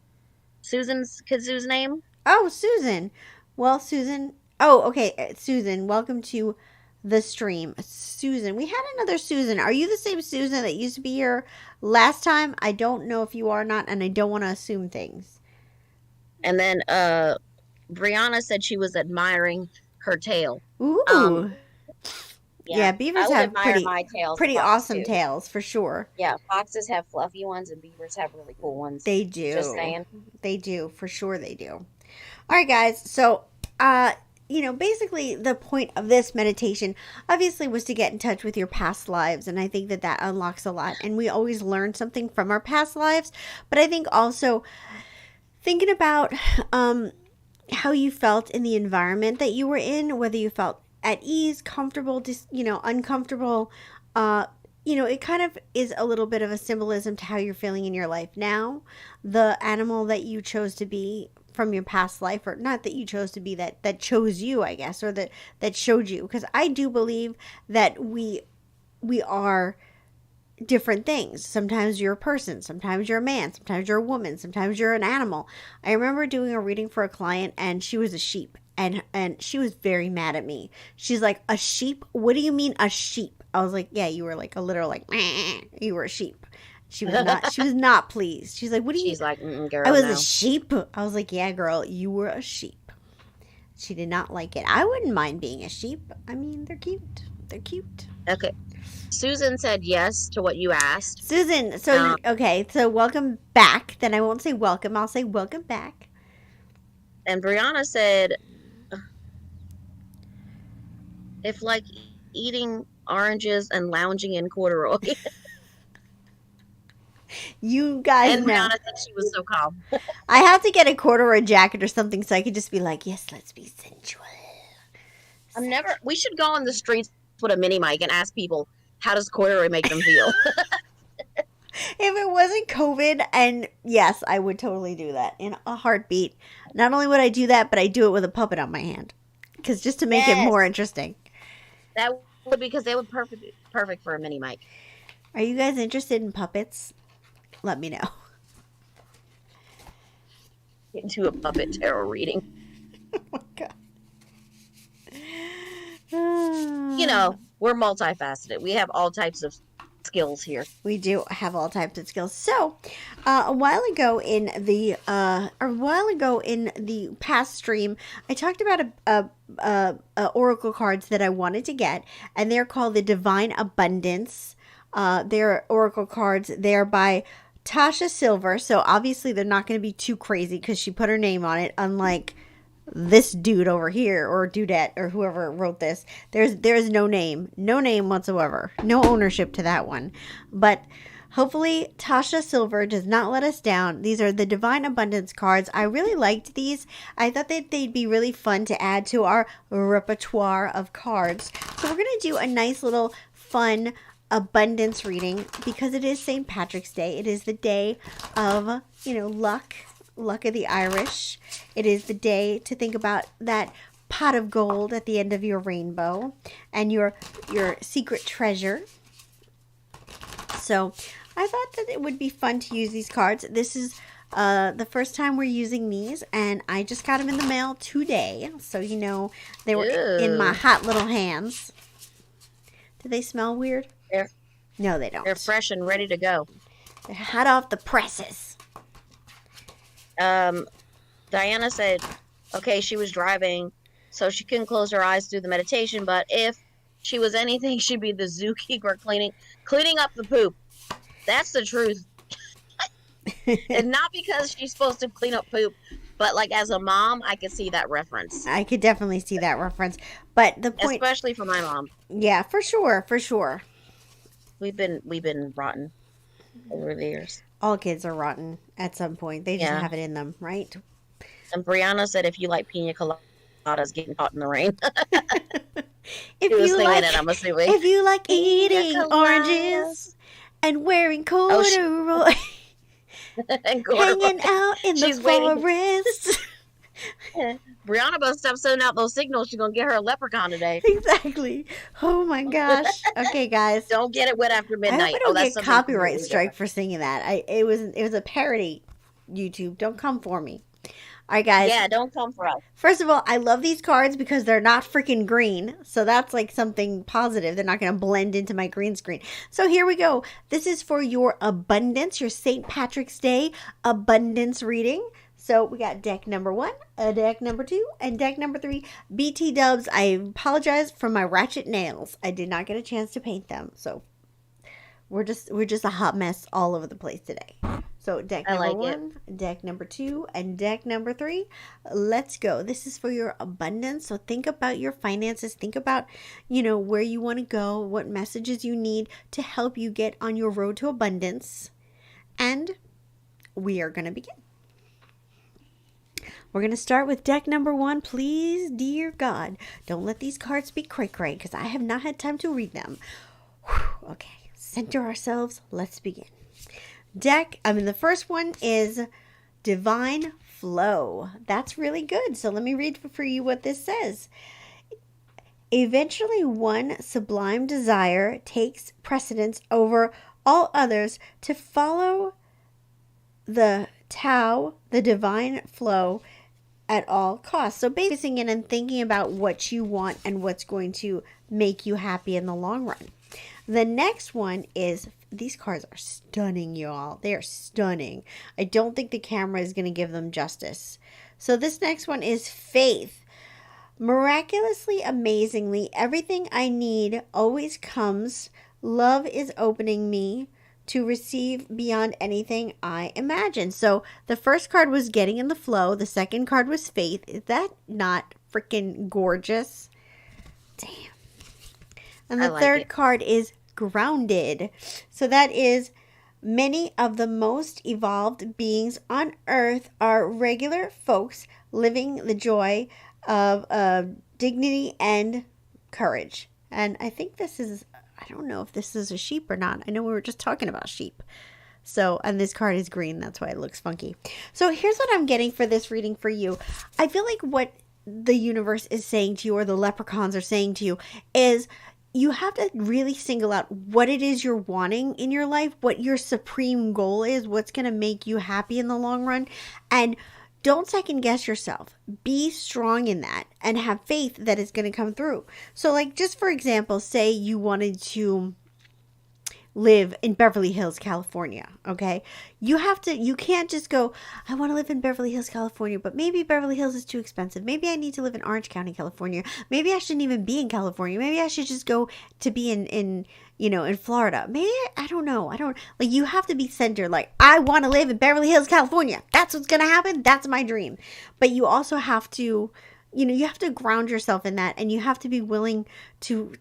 Susan's Kitsu's name. Oh, Susan. Well, Susan. Oh, okay. Susan, welcome to the stream. Susan. We had another Susan. Are you the same Susan that used to be here last time? I don't know if you are or not, and I don't want to assume things. And then Brianna said she was admiring her tail. Ooh. Yeah, Yeah, beavers I would have admire my tails. pretty fox, awesome too. tails for sure. Yeah, foxes have fluffy ones and beavers have really cool ones. They do. Just saying. They do. For sure they do. All right, guys. So, you know, basically the point of this meditation obviously was to get in touch with your past lives. And I think that that unlocks a lot. And we always learn something from our past lives. But I think also thinking about how you felt in the environment that you were in, whether you felt at ease, comfortable, just, you know, uncomfortable, you know, it kind of is a little bit of a symbolism to how you're feeling in your life now. The animal that you chose to be from your past life, or not that you chose to be, that chose you, I guess, or that showed you. Because I do believe that we are different things. Sometimes you're a person, sometimes you're a man, sometimes you're a woman, sometimes you're an animal. I remember doing a reading for a client and she was a sheep, and she was very mad at me. She's like, "A sheep? What do you mean a sheep?" I was like, "Yeah, you were like a literal like meh, you were a sheep." She was not pleased. She's like, "What do you?" She's like, girl, I was no. a sheep. I was like, "Yeah, girl, you were a sheep." She did not like it. I wouldn't mind being a sheep. I mean, they're cute. They're cute. Okay. Susan said yes to what you asked. Susan, so okay, so welcome back. Then I won't say welcome. I'll say welcome back. And Brianna said, if like eating oranges and lounging in corduroy. You guys And know. Brianna said she was so calm. I have to get a corduroy jacket or something so I could just be like, yes, let's be sensual. We should go on the streets with a mini mic and ask people, how does corduroy make them feel? If it wasn't COVID, and yes, I would totally do that in a heartbeat. Not only would I do that, but I do it with a puppet on my hand. Because just to make it Yes. more interesting. That would, because they would perfect for a mini mic. Are you guys interested in puppets? Let me know. Into a puppet tarot reading. Oh my God. You know, we're multifaceted. We have all types of skills here. We do have all types of skills. So, a while ago in the past stream, I talked about a oracle cards that I wanted to get, and they're called the Divine Abundance. They're oracle cards. They're by Tasha Silver. So obviously they're not going to be too crazy because she put her name on it, unlike this dude over here, or dudette, or whoever wrote this. There's no name whatsoever, no ownership to that one. But hopefully Tasha Silver does not let us down. These are the Divine Abundance cards. I really liked these. I thought that they'd be really fun to add to our repertoire of cards. So we're gonna do a nice little fun abundance reading because it is St. Patrick's Day. It is the day of, you know, luck of the Irish. It is the day to think about that pot of gold at the end of your rainbow and your secret treasure. So I thought that it would be fun to use these cards. This is the first time we're using these, and I just got them in the mail today. So, you know, they were in my hot little hands. Do they smell weird? They're- No, they don't. They're fresh and ready to go. Hot off the presses. Diana said, okay, she was driving, so she couldn't close her eyes through the meditation, but if she was anything, she'd be the zookeeper cleaning up the poop. That's the truth. And not because she's supposed to clean up poop, but like as a mom, I could see that reference. I could definitely see that reference. But the point, Especially for my mom. yeah, for sure, for sure. We've been rotten over the years. All kids are rotten at some point. They just Yeah. have it in them, right? And Brianna said if you like pina coladas getting caught in the rain. If She was you singing like, it, I'm assuming. if you like Pina eating coladas. oranges and wearing Oh, she- corduroy, And corduroy. hanging out in the She's waiting. forest. Brianna must stop sending out those signals. She's gonna get her a leprechaun today. Exactly. Oh my gosh. Okay, guys. Don't get it wet after I midnight. hope I don't get something copyright completely strike different. for singing that. It was a parody. YouTube, don't come for me. All right, guys. Yeah, don't come for us. First of all, I love these cards because they're not freaking green. So that's like something positive. They're not going to blend into my green screen. So here we go. This is for your abundance, your St. Patrick's Day abundance reading. So we got deck number 1, deck number 2, and deck number 3. BT dubs, I apologize for my ratchet nails. I did not get a chance to paint them. So we're just a hot mess all over the place today. So deck I number like it. 1, deck number 2, and deck number 3. Let's go. This is for your abundance. So think about your finances. Think about, where you want to go, what messages you need to help you get on your road to abundance. And we are going to begin. We're going to start with deck number 1. Please, dear God, don't let these cards be cray-cray because I have not had time to read them. Whew, okay, center ourselves. Let's begin. The first one is Divine Flow. That's really good. So let me read for you what this says. Eventually, one sublime desire takes precedence over all others to follow the Tao, the divine flow, at all costs. So basing in and thinking about what you want and what's going to make you happy in the long run. The next one is, these cards are stunning, y'all. They are stunning. I don't think the camera is going to give them justice. So this next one is Faith. Miraculously, amazingly, everything I need always comes. Love is opening me to receive beyond anything I imagine. So the first card was Getting in the Flow. The second card was Faith. Is that not freaking gorgeous? Damn. And I the like third it. card is Grounded. So that is, many of the most evolved beings on earth are regular folks living the joy of dignity and courage. And I think this is, I don't know if this is a sheep or not. I know we were just talking about sheep. So, and this card is green. That's why it looks funky. So here's what I'm getting for this reading for you. I feel like what the universe is saying to you, or the leprechauns are saying to you, is you have to really single out what it is you're wanting in your life, what your supreme goal is, what's going to make you happy in the long run. And don't second guess yourself. Be strong in that and have faith that it's going to come through. So like, just for example, say you wanted to live in Beverly Hills, California, okay? You can't just go, I want to live in Beverly Hills, California, but maybe Beverly Hills is too expensive. Maybe I need to live in Orange County, California. Maybe I shouldn't even be in California. Maybe I should just go to be in Florida. Maybe, I don't know. You have to be centered. Like, I want to live in Beverly Hills, California. That's what's going to happen. That's my dream. But you also have to, you have to ground yourself in that, and you have to be willing to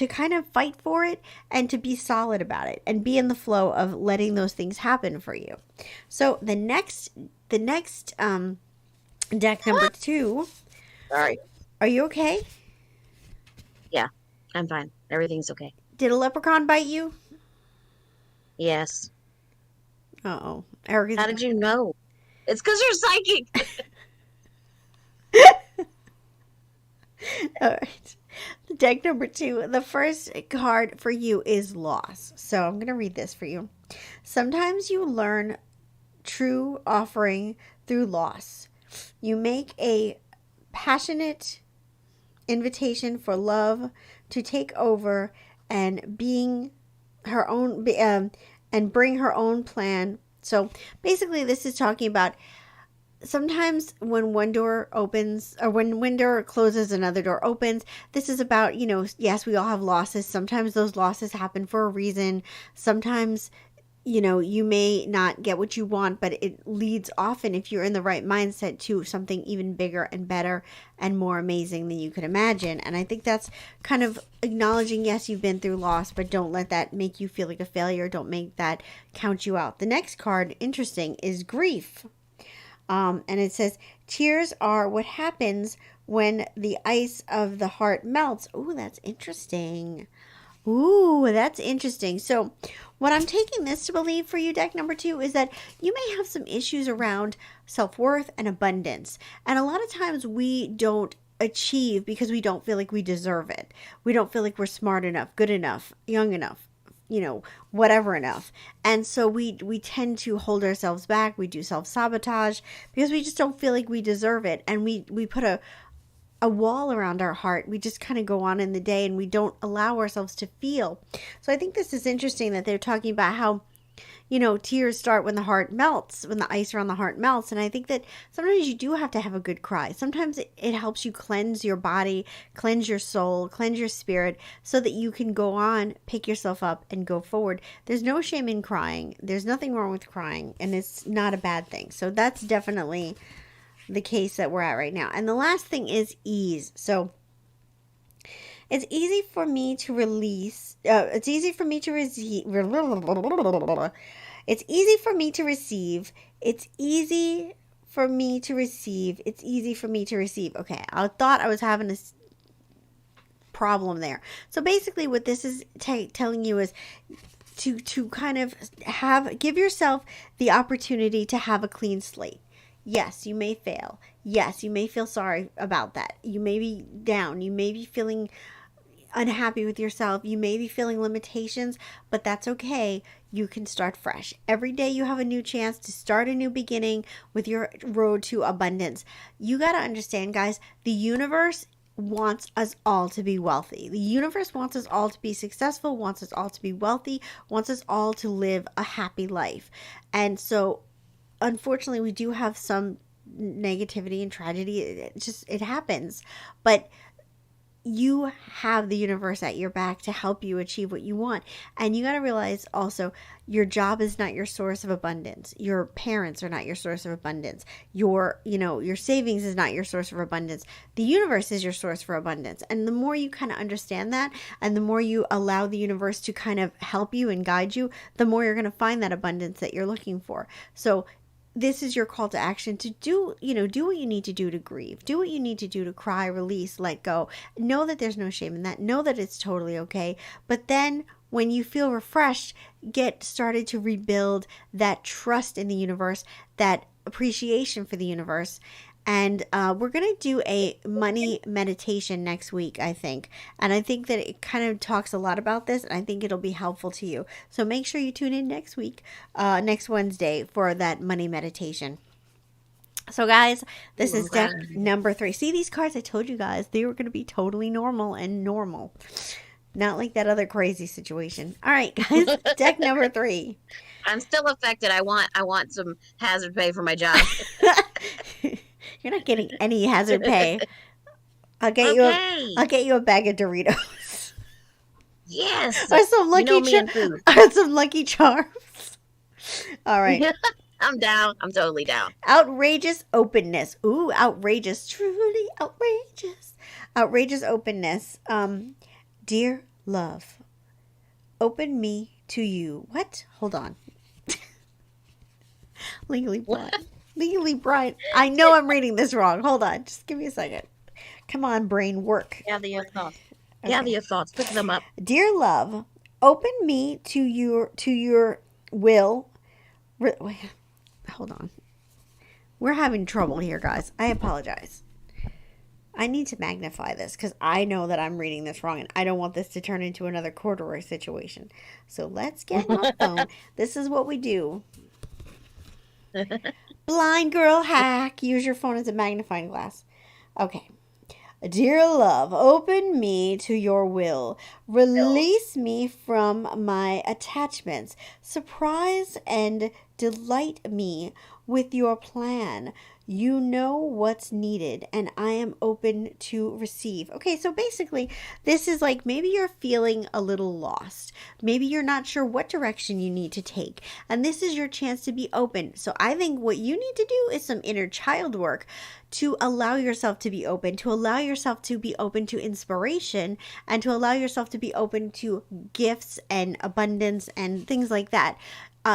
kind of fight for it and to be solid about it and be in the flow of letting those things happen for you. So the next deck number 2. Sorry. Are you okay? Yeah, I'm fine. Everything's okay. Did a leprechaun bite you? Yes. Uh-oh. Eric, How did you know? It's because you're psychic. All right. Deck number 2. The first card for you is Loss. So I'm going to read this for you. Sometimes you learn true offering through loss. You make a passionate invitation for love to take over and being her own, and bring her own plan. So basically, this is talking about sometimes when one door opens or when one door closes, another door opens. This is about, yes, we all have losses. Sometimes those losses happen for a reason. Sometimes, you may not get what you want, but it leads often, if you're in the right mindset, to something even bigger and better and more amazing than you could imagine. And I think that's kind of acknowledging, yes, you've been through loss, but don't let that make you feel like a failure. Don't make that count you out. The next card, interesting, is grief. And it says, tears are what happens when the ice of the heart melts. Ooh, that's interesting. Ooh, that's interesting. So what I'm taking this to believe for you, deck number 2, is that you may have some issues around self-worth and abundance. And a lot of times we don't achieve because we don't feel like we deserve it. We don't feel like we're smart enough, good enough, young enough, whatever enough. And so we tend to hold ourselves back. We do self-sabotage because we just don't feel like we deserve it. And we put a wall around our heart. We just kind of go on in the day and we don't allow ourselves to feel. So I think this is interesting that they're talking about how, tears start when the heart melts, when the ice around the heart melts. And I think that sometimes you do have to have a good cry. Sometimes it helps you cleanse your body, cleanse your soul, cleanse your spirit, so that you can go on, pick yourself up, and go forward. There's no shame in crying. There's nothing wrong with crying, and it's not a bad thing. So that's definitely the case that we're at right now. And the last thing is ease. So it's easy for me to release. It's easy for me to receive. It's easy for me to receive. It's easy for me to receive. It's easy for me to receive. Okay, I thought I was having a problem there. So basically what this is telling you is to kind of give yourself the opportunity to have a clean slate. Yes, you may fail. Yes, you may feel sorry about that. You may be down. You may be feeling unhappy with yourself. You may be feeling limitations, but that's okay. You can start fresh. Every day you have a new chance to start a new beginning with your road to abundance. You got to understand, guys, the universe wants us all to be wealthy. The universe wants us all to be successful, wants us all to be wealthy, wants us all to live a happy life. And so unfortunately, we do have some negativity and tragedy. It happens. But you have the universe at your back to help you achieve what you want. And you got to realize also, your job is not your source of abundance. Your parents are not your source of abundance. Your savings is not your source of abundance. The universe is your source for abundance. And the more you kind of understand that, and the more you allow the universe to kind of help you and guide you, the more you're going to find that abundance that you're looking for. So this is your call to action to do what you need to do to grieve. Do what you need to do to cry, release, let go. Know that there's no shame in that. Know that it's totally okay. But then when you feel refreshed, get started to rebuild that trust in the universe, that appreciation for the universe. And we're going to do a money meditation next week, I think. And I think that it kind of talks a lot about this, and I think it'll be helpful to you. So make sure you tune in next week, next Wednesday, for that money meditation. So guys, this is deck number 3. See these cards? I told you guys they were going to be totally normal and normal. Not like that other crazy situation. All right, guys, deck number 3. I'm still affected. I want some hazard pay for my job. You're not getting any hazard pay. I'll get you a bag of Doritos. Yes. Or some Lucky Charms. All right. I'm down. I'm totally down. Outrageous openness. Ooh, outrageous. Truly outrageous. Outrageous openness. Dear love, open me to you. What? Hold on. Legally blind. What? Legally blind. I know I'm reading this wrong. Hold on. Just give me a second. Come on, brain, work. Gather your thoughts. Okay. Gather your thoughts. Pick them up. Dear love, open me to your will. Wait, hold on. We're having trouble here, guys. I apologize. I need to magnify this because I know that I'm reading this wrong and I don't want this to turn into another corduroy situation. So let's get my phone. This is what we do. Blind girl hack. Use your phone as a magnifying glass. Okay. Dear love, open me to your will. Release me from my attachments. Surprise and delight me with your plan. You know what's needed, and I am open to receive. Okay, so basically, this is like maybe you're feeling a little lost. Maybe you're not sure what direction you need to take, and this is your chance to be open. So I think what you need to do is some inner child work to allow yourself to be open, to allow yourself to be open to inspiration, and to allow yourself to be open to gifts and abundance and things like that.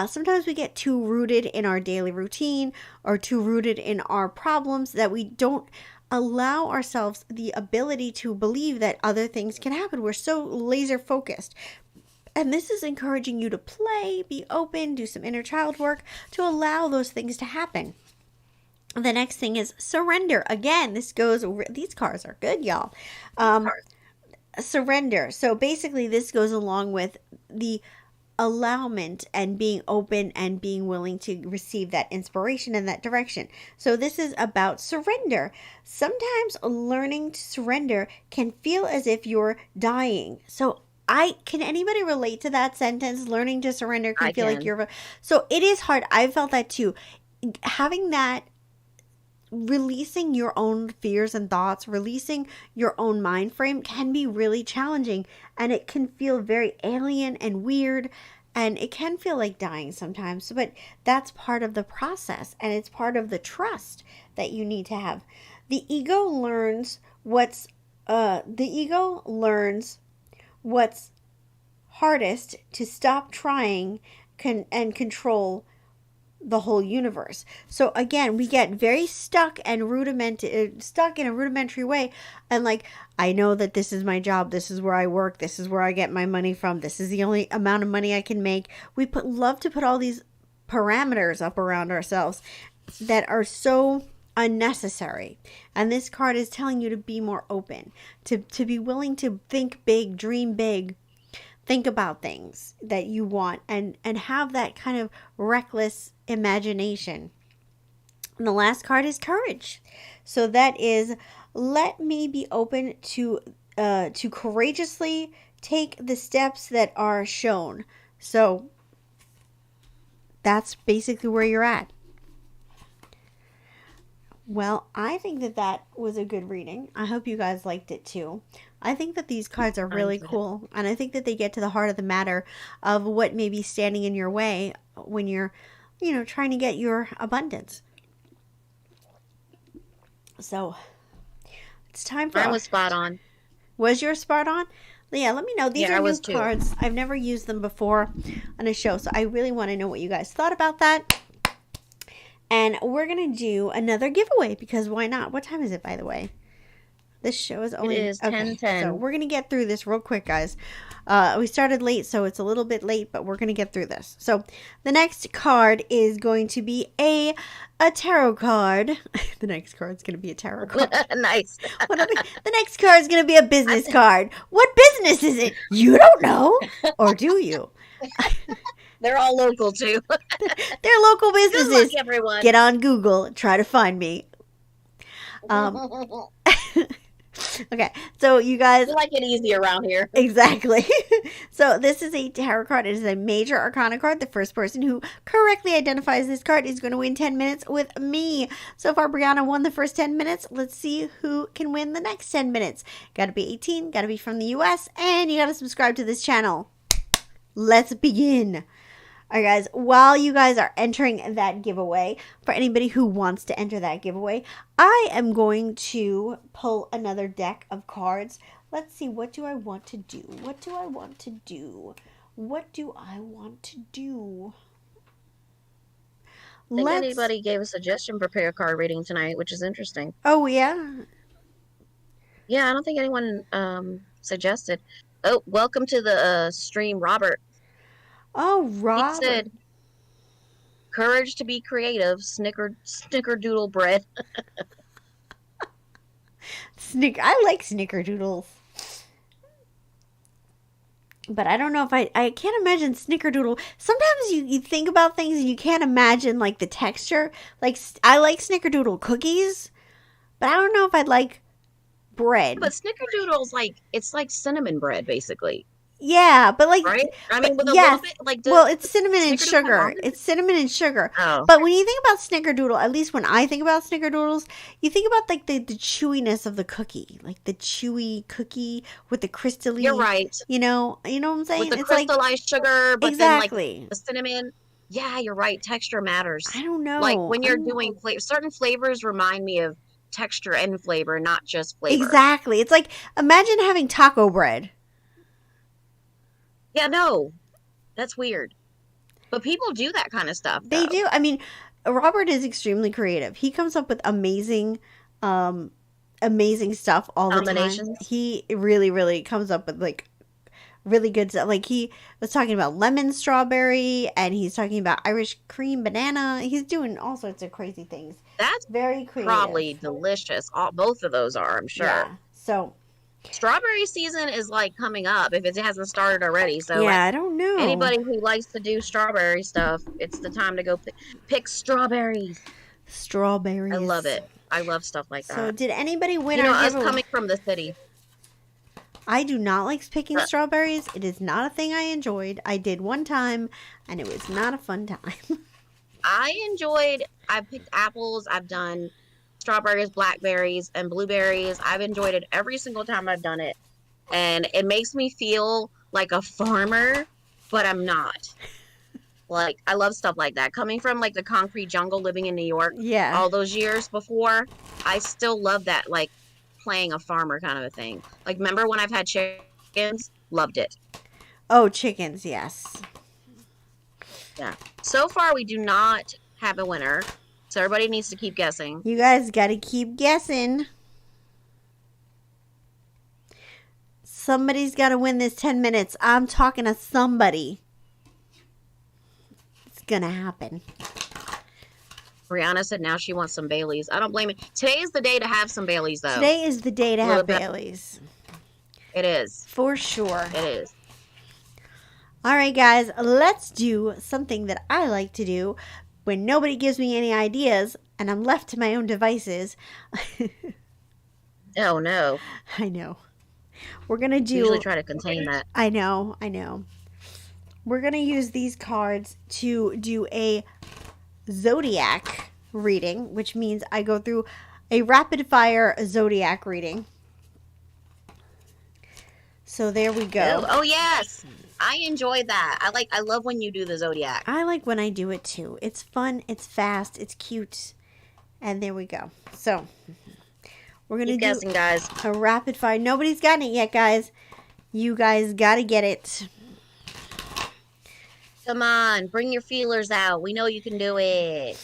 Sometimes we get too rooted in our daily routine or too rooted in our problems that we don't allow ourselves the ability to believe that other things can happen. We're so laser focused. And this is encouraging you to play, be open, do some inner child work to allow those things to happen. The next thing is surrender. Again, these cards are good, y'all. Surrender. So basically this goes along with the allowment and being open and being willing to receive that inspiration and that direction. So this is about surrender. Sometimes learning to surrender can feel as if you're dying. So can anybody relate to that sentence? Learning to surrender can feel like you're, so it is hard. I felt that too. Having that, releasing your own fears and thoughts, releasing your own mind frame can be really challenging, and it can feel very alien and weird, and it can feel like dying sometimes, but that's part of the process, and it's part of the trust that you need to have. The ego learns what's hardest to stop trying and control the whole universe. So again, we get very stuck in a rudimentary way, and like, I know that this is my job, this is where I work, this is where I get my money from, this is the only amount of money I can make. We love to put all these parameters up around ourselves that are so unnecessary. And this card is telling you to be more open, to be willing to think big, dream big, think about things that you want, and have that kind of reckless imagination. And the last card is courage. So that is, let me be open to courageously take the steps that are shown. So that's basically where you're at. Well, I think that was a good reading. I hope you guys liked it too. I think that these cards are really cool, and I think that they get to the heart of the matter of what may be standing in your way when you're, trying to get your abundance. So it's time for... Mine was spot on. Was yours spot on? Yeah, let me know. These are new too. cards. I've never used them before on a show, so I really want to know what you guys thought about that. And we're going to do another giveaway, because why not? What time is it, by the way? This show is only... It is 10:10. So we're going to get through this real quick, guys. We started late, so it's a little bit late, but we're going to get through this. So the next card is going to be a tarot card. The next card is going to be a tarot card. Nice. The next card is going to be a business card. What business is it? You don't know? Or do you? They're all local, too. They're local Good businesses. luck, everyone. Get on Google and try to find me. Okay, so you guys... We like it easy around here. Exactly. So this is a tarot card. It is a major arcana card. The first person who correctly identifies this card is going to win 10 minutes with me. So far, Brianna won the first 10 minutes. Let's see who can win the next 10 minutes. Got to be 18, got to be from the US, and you got to subscribe to this channel. Let's begin. All right, guys, while you guys are entering that giveaway, for anybody who wants to enter that giveaway, I am going to pull another deck of cards. Let's see, what do I want to do? What do I want to do? What do I want to do? I think anybody gave a suggestion for tarot card reading tonight, which is interesting. Oh, yeah? Yeah, I don't think anyone suggested. Oh, welcome to the stream, Robert. Oh, Rob. He said, courage to be creative, snickerdoodle bread. I like snickerdoodles. But I don't know if I can't imagine snickerdoodle. Sometimes you think about things and you can't imagine, like, the texture. Like, I like snickerdoodle cookies, but I don't know if I'd like bread. But snickerdoodles, like, it's like cinnamon bread, basically, Yeah, but like, right? I mean, with a yes. little bit, like, Well, it's cinnamon and Snickerdoodle have sugar. almonds? It's cinnamon and sugar. Oh, But when you think about snickerdoodle, at least when I think about snickerdoodles, you think about like the chewiness of the cookie, like the chewy cookie with the crystally. you're right. You know what I'm saying? With the It's like crystallized sugar, but then like exactly. the cinnamon. Yeah, you're right. Texture matters. I don't Like know. when you're doing certain flavors remind me of texture and flavor, not just flavor. Exactly. It's like imagine having taco bread. Yeah, no, that's weird. But people do that kind of stuff. They though. do. I mean, Robert is extremely creative. He comes up with amazing stuff all the time. Combinations? He really, really comes up with like really good stuff. Like he was talking about lemon strawberry, and he's talking about Irish cream banana. He's doing all sorts of crazy things. That's Very creative. probably delicious. Both of those are, I'm sure. Yeah. So Strawberry season is like coming up if it hasn't started already. So yeah, I don't know. anybody who likes to do strawberry stuff, it's the time to go pick strawberries. Strawberries. I love it. I love stuff like that. So did anybody win You know, our us giveaway? coming from the city. I do not like picking strawberries. It is not a thing I enjoyed. I did one time, and it was not a fun time. I picked apples. I've done strawberries, blackberries, and blueberries. I've enjoyed it every single time I've done it. And it makes me feel like a farmer, but I'm not. Like, I love stuff like that. Coming from like the concrete jungle, living in New York Yeah. all those years before, I still love that, like, playing a farmer kind of a thing. Like, remember when I've had chickens? Loved it. Oh, chickens, yes. Yeah. So far, we do not have a winner. So everybody needs to keep guessing. You guys got to keep guessing. Somebody's got to win this 10 minutes. I'm talking to somebody. It's going to happen. Brianna said now she wants some Baileys. I don't blame it. Today is the day to have some Baileys, though. Today is the day to Little have bit- Baileys. It is. For sure. It is. All right, guys, let's do something that I like to do when nobody gives me any ideas and I'm left to my own devices. Oh, no. I know. We're going to do... Usually try to contain that. I know. We're going to use these cards to do a zodiac reading, which means I go through a rapid fire zodiac reading. So there we go. Oh, yes. I enjoy that. I love when you do the Zodiac. I like when I do it too. It's fun, it's fast, it's cute. And there we go. So we're going to Keep do guessing, guys. a rapid fire. Nobody's gotten it yet, guys. You guys got to get it. Come on. Bring your feelers out. We know you can do it.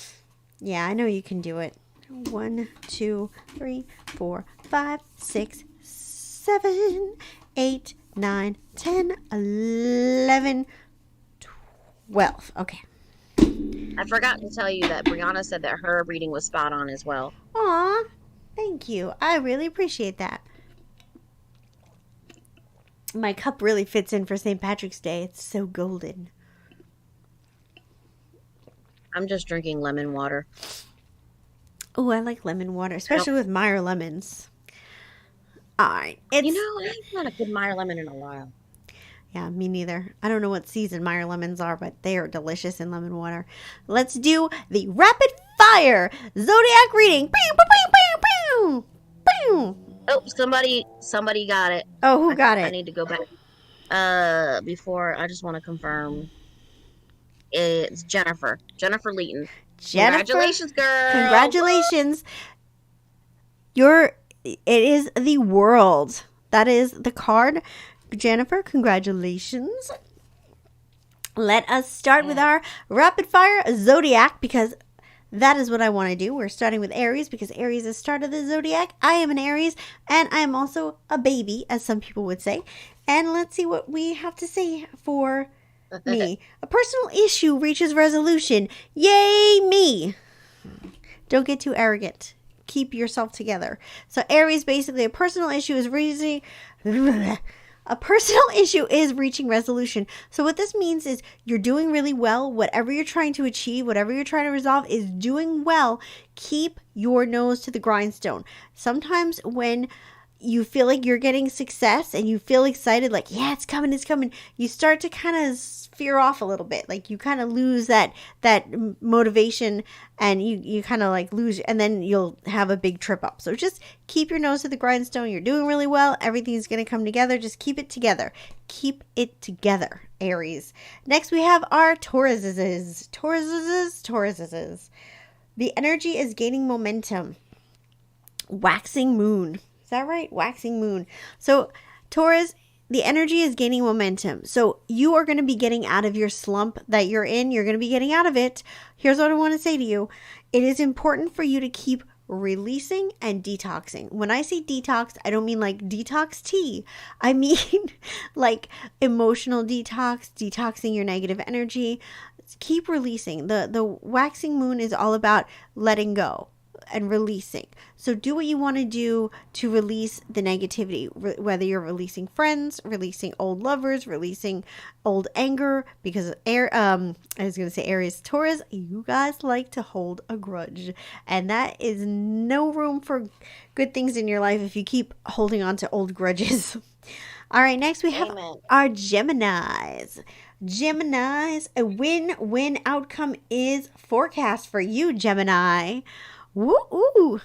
Yeah, I know you can do it. 1, 2, 3, 4, 5, 6, 7, 8, 9, 10, 11, 12. Okay. I forgot to tell you that Brianna said that her reading was spot on as well. Aw, thank you. I really appreciate that. My cup really fits in for St. Patrick's Day. It's so golden. I'm just drinking lemon water. Oh, I like lemon water, especially with Meyer lemons. All right. It's, You know, I haven't had a good Meyer lemon in a while. yeah, me neither. I don't know what season Meyer lemons are, but they are delicious in lemon water. Let's do the rapid fire zodiac reading. Pew, pew, pew, pew, pew. Oh, somebody got it. Oh, who got I it? need to go back. Before, I just want to confirm. It's Jennifer. Jennifer Leeton. Jennifer. Congratulations, girl. Congratulations. It is the world. That is the card. Jennifer, congratulations. Let us start with our rapid fire zodiac because that is what I want to do. We're starting with Aries because Aries is the start of the zodiac. I am an Aries and I am also a baby, as some people would say. And let's see what we have to say for me. A personal issue reaches resolution. Yay, me. Don't get too arrogant. Keep yourself together. So Aries, basically, a personal issue is reaching resolution. So what this means is you're doing really well. Whatever you're trying to achieve, whatever you're trying to resolve is doing well. Keep your nose to the grindstone. Sometimes when you feel like you're getting success and you feel excited, like, yeah, it's coming, you start to kind of veer off a little bit. Like you kind of lose that motivation, and you kind of like lose, and then you'll have a big trip up. So just keep your nose to the grindstone. You're doing really well. Everything's going to come together. Just keep it together. Keep it together, Aries. Next, we have our Tauruses. The energy is gaining momentum. Waxing moon. Is that right? Waxing moon. So, Taurus, the energy is gaining momentum. So, you are going to be getting out of your slump that you're in. You're going to be getting out of it. Here's what I want to say to you. It is important for you to keep releasing and detoxing. When I say detox, I don't mean like detox tea. I mean like emotional detox, detoxing your negative energy. Keep releasing. The waxing moon is all about letting go and releasing. So do what you want to do to release the negativity, whether you're releasing friends, releasing old lovers, releasing old anger, because I was going to say Aries, Taurus, you guys like to hold a grudge, and that is no room for good things in your life if you keep holding on to old grudges. All right, next we have our Geminis. Geminis, a win-win outcome is forecast for you, Gemini. Woo!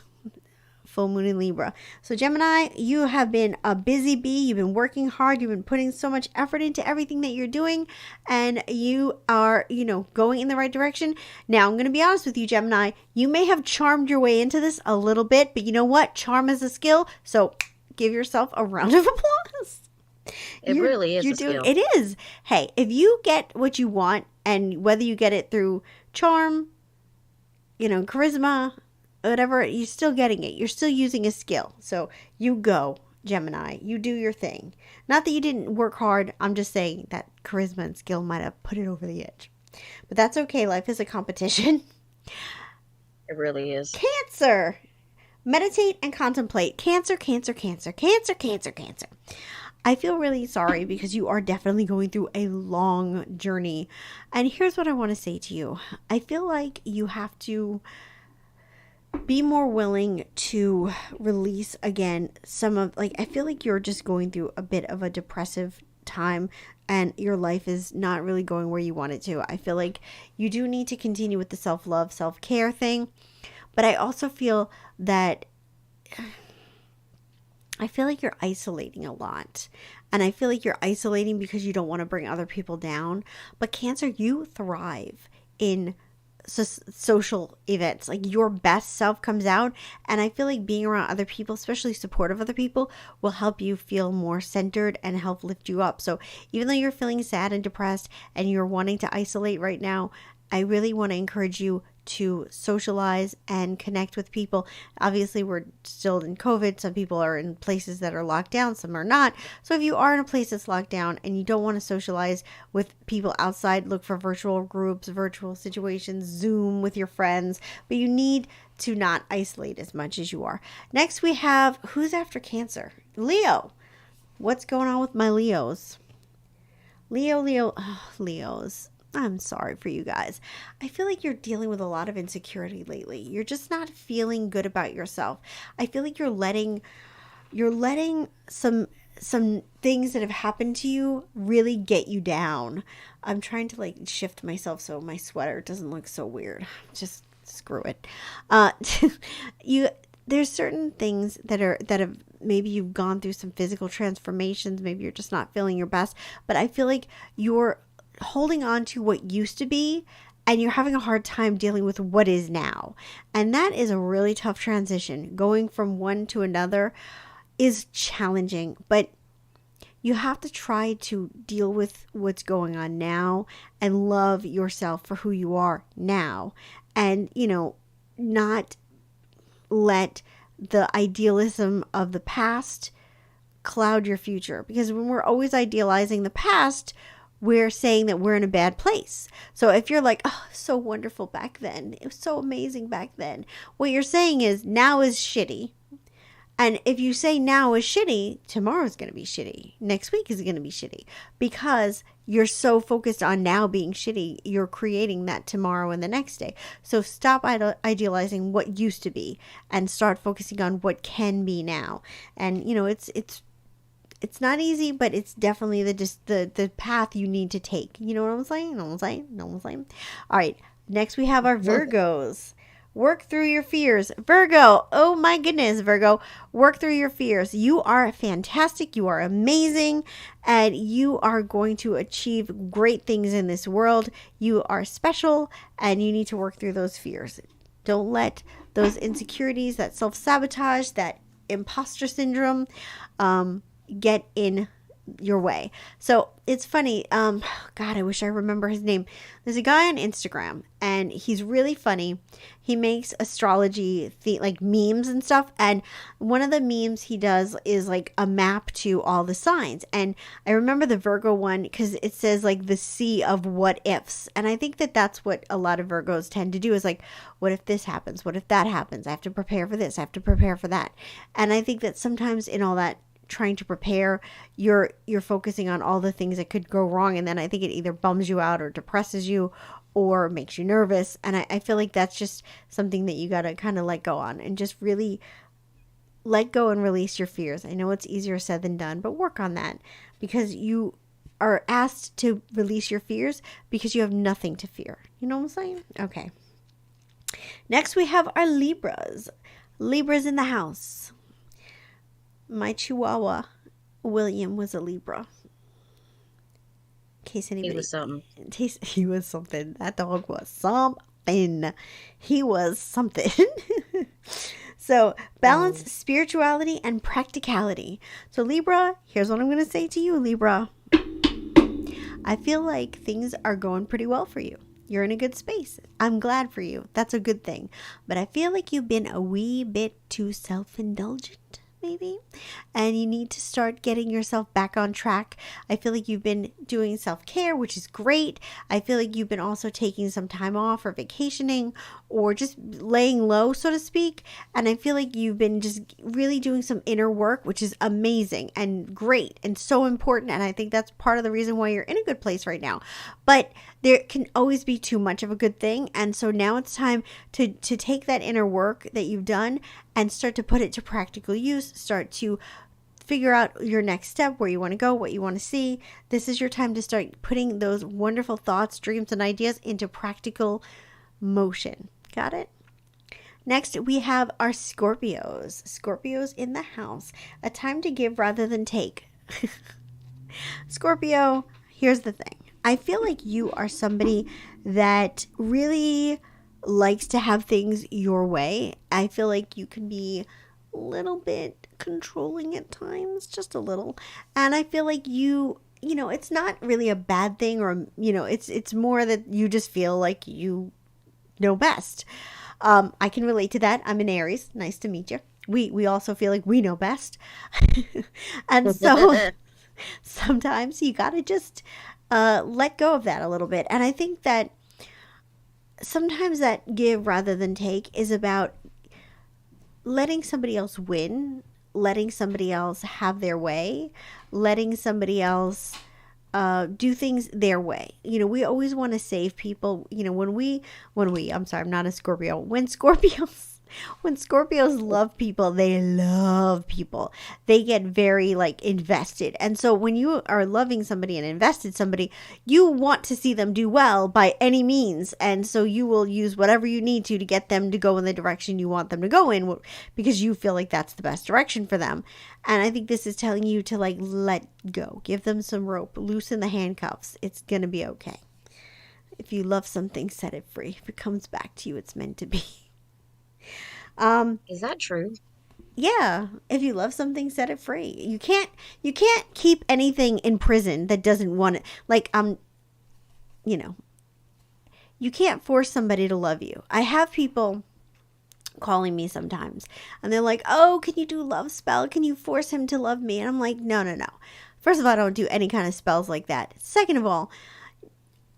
Full moon in Libra. So Gemini, you have been a busy bee. You've been working hard. You've been putting so much effort into everything that you're doing, and you are, going in the right direction. Now, I'm going to be honest with you, Gemini. You may have charmed your way into this a little bit, but you know what? Charm is a skill. So give yourself a round of applause. It really is a skill. It is. Hey, if you get what you want, and whether you get it through charm, charisma, whatever, you're still getting it. You're still using a skill. So you go, Gemini. You do your thing. Not that you didn't work hard. I'm just saying that charisma and skill might have put it over the edge. But that's okay. Life is a competition. It really is. Cancer. Meditate and contemplate. Cancer. I feel really sorry because you are definitely going through a long journey. And here's what I want to say to you. I feel like you have to be more willing to release again I feel like you're just going through a bit of a depressive time and your life is not really going where you want it to. I feel like you do need to continue with the self-love, self-care thing. But I also feel that you're isolating a lot. And I feel like you're isolating because you don't want to bring other people down. But Cancer, you thrive in social events. Like your best self comes out. And I feel like being around other people, especially supportive other people, will help you feel more centered and help lift you up. So even though you're feeling sad and depressed and you're wanting to isolate right now, I really want to encourage you to socialize and connect with people. Obviously, we're still in COVID. Some people are in places that are locked down, some are not. So if you are in a place that's locked down and you don't want to socialize with people outside, look for virtual groups, virtual situations, Zoom with your friends. But you need to not isolate as much as you are. Next, we have who's after Cancer? Leo. What's going on with my Leos? Leos. I'm sorry for you guys. I feel like you're dealing with a lot of insecurity lately. You're just not feeling good about yourself. I feel like you're letting some things that have happened to you really get you down. I'm trying to shift myself so my sweater doesn't look so weird. Just screw it. There's certain things that have maybe you've gone through some physical transformations. Maybe you're just not feeling your best, but I feel like you're holding on to what used to be and you're having a hard time dealing with what is now. And that is a really tough transition. Going from one to another is challenging, but you have to try to deal with what's going on now and love yourself for who you are now. And, not let the idealism of the past cloud your future. Because when we're always idealizing the past, we're saying that we're in a bad place. So if you're like, oh, so wonderful back then, it was so amazing back then, what you're saying is now is shitty. And if you say now is shitty, tomorrow's going to be shitty. Next week is going to be shitty because you're so focused on now being shitty, you're creating that tomorrow and the next day. So stop idealizing what used to be and start focusing on what can be now. And it's not easy, but it's definitely the path you need to take. You know what I'm saying? Know what I'm saying? Know what I'm saying? All right. Next we have our Virgos. Work through your fears. Virgo, oh my goodness, Virgo, work through your fears. You are fantastic. You are amazing. And you are going to achieve great things in this world. You are special and you need to work through those fears. Don't let those insecurities, that self-sabotage, that imposter syndrome get in your way. So it's funny. God, I wish I remember his name. There's a guy on Instagram and he's really funny. He makes astrology like memes and stuff. And one of the memes he does is like a map to all the signs. And I remember the Virgo one because it says like the sea of what ifs. And I think that that's what a lot of Virgos tend to do is like, what if this happens? What if that happens? I have to prepare for this. I have to prepare for that. And I think that sometimes in all that trying to prepare, you're focusing on all the things that could go wrong, and then I think it either bums you out or depresses you or makes you nervous. And I feel like that's just something that you gotta kind of let go on and just really let go and release your fears. I know it's easier said than done, but work on that because you are asked to release your fears because you have nothing to fear. You know what I'm saying? Okay. Next we have our Libras. Libras in the house. My Chihuahua, William, was a Libra. In case anybody... He was something. He was something. That dog was something. He was something. So, balance spirituality and practicality. So, Libra, here's what I'm going to say to you, Libra. I feel like things are going pretty well for you. You're in a good space. I'm glad for you. That's a good thing. But I feel like you've been a wee bit too self-indulgent. Maybe, and you need to start getting yourself back on track. I feel like you've been doing self-care, which is great. I feel like you've been also taking some time off or vacationing or just laying low, so to speak. And I feel like you've been just really doing some inner work, which is amazing and great and so important. And I think that's part of the reason why you're in a good place right now. But there can always be too much of a good thing. And so now it's time to take that inner work that you've done and start to put it to practical use. Start to figure out your next step, where you want to go, what you want to see. This is your time to start putting those wonderful thoughts, dreams, and ideas into practical motion. Got it? Next, we have our Scorpios. Scorpios in the house. A time to give rather than take. Scorpio, here's the thing. I feel like you are somebody that really likes to have things your way. I feel like you can be a little bit controlling at times, just a little. And I feel like it's not really a bad thing, or, it's more that you just feel like you know best. I can relate to that. I'm an Aries. Nice to meet you. We also feel like we know best. And so sometimes you got to just let go of that a little bit. And I think that sometimes that give rather than take is about letting somebody else win, letting somebody else have their way, letting somebody else do things their way. We always want to save people. I'm sorry, I'm not a Scorpio. When Scorpios love people, they love people. They get very invested. And so when you are loving somebody and invested somebody, you want to see them do well by any means. And so you will use whatever you need to get them to go in the direction you want them to go in, because you feel like that's the best direction for them. And I think this is telling you to let go, give them some rope, loosen the handcuffs. It's going to be okay. If you love something, set it free. If it comes back to you, it's meant to be. Is that true? Yeah. If you love something, set it free. You can't keep anything in prison that doesn't want it. You can't force somebody to love you. I have people calling me sometimes and they're like, oh, can you do love spell? Can you force him to love me? And I'm like, no. First of all, I don't do any kind of spells like that. Second of all,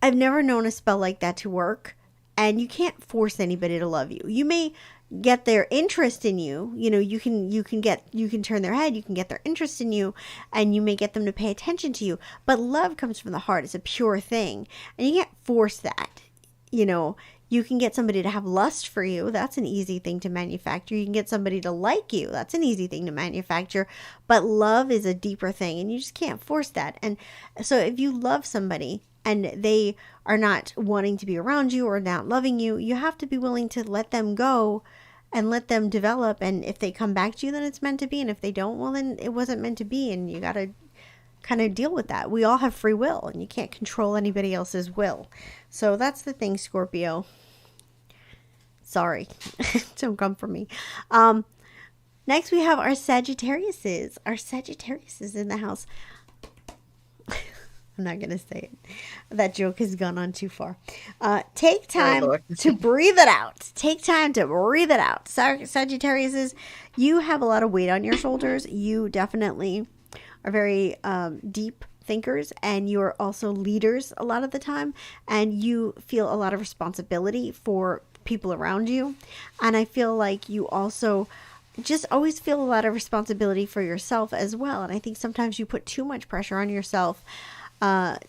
I've never known a spell like that to work. And you can't force anybody to love you. You may get their interest in you. You know, you can turn their head, you can get their interest in you, and you may get them to pay attention to you. But love comes from the heart. It's a pure thing, and you can't force that. You know, you can get somebody to have lust for you. That's an easy thing to manufacture. You can get somebody to like you. That's an easy thing to manufacture. But love is a deeper thing, and you just can't force that. And so if you love somebody and they are not wanting to be around you or not loving you, you have to be willing to let them go and let them develop. And if they come back to you, then it's meant to be. And if they don't, well, then it wasn't meant to be. And you got to kind of deal with that. We all have free will, and you can't control anybody else's will. So that's the thing, Scorpio. Sorry. Don't come for me. Next we have our Sagittariuses. Our Sagittariuses in the house. I'm not going to say it. That joke has gone on too far. Take time to breathe it out. Take time to breathe it out. Sagittariuses, you have a lot of weight on your shoulders. You definitely are very deep thinkers, and you're also leaders a lot of the time, and you feel a lot of responsibility for people around you. And I feel like you also just always feel a lot of responsibility for yourself as well. And I think sometimes you put too much pressure on yourself. And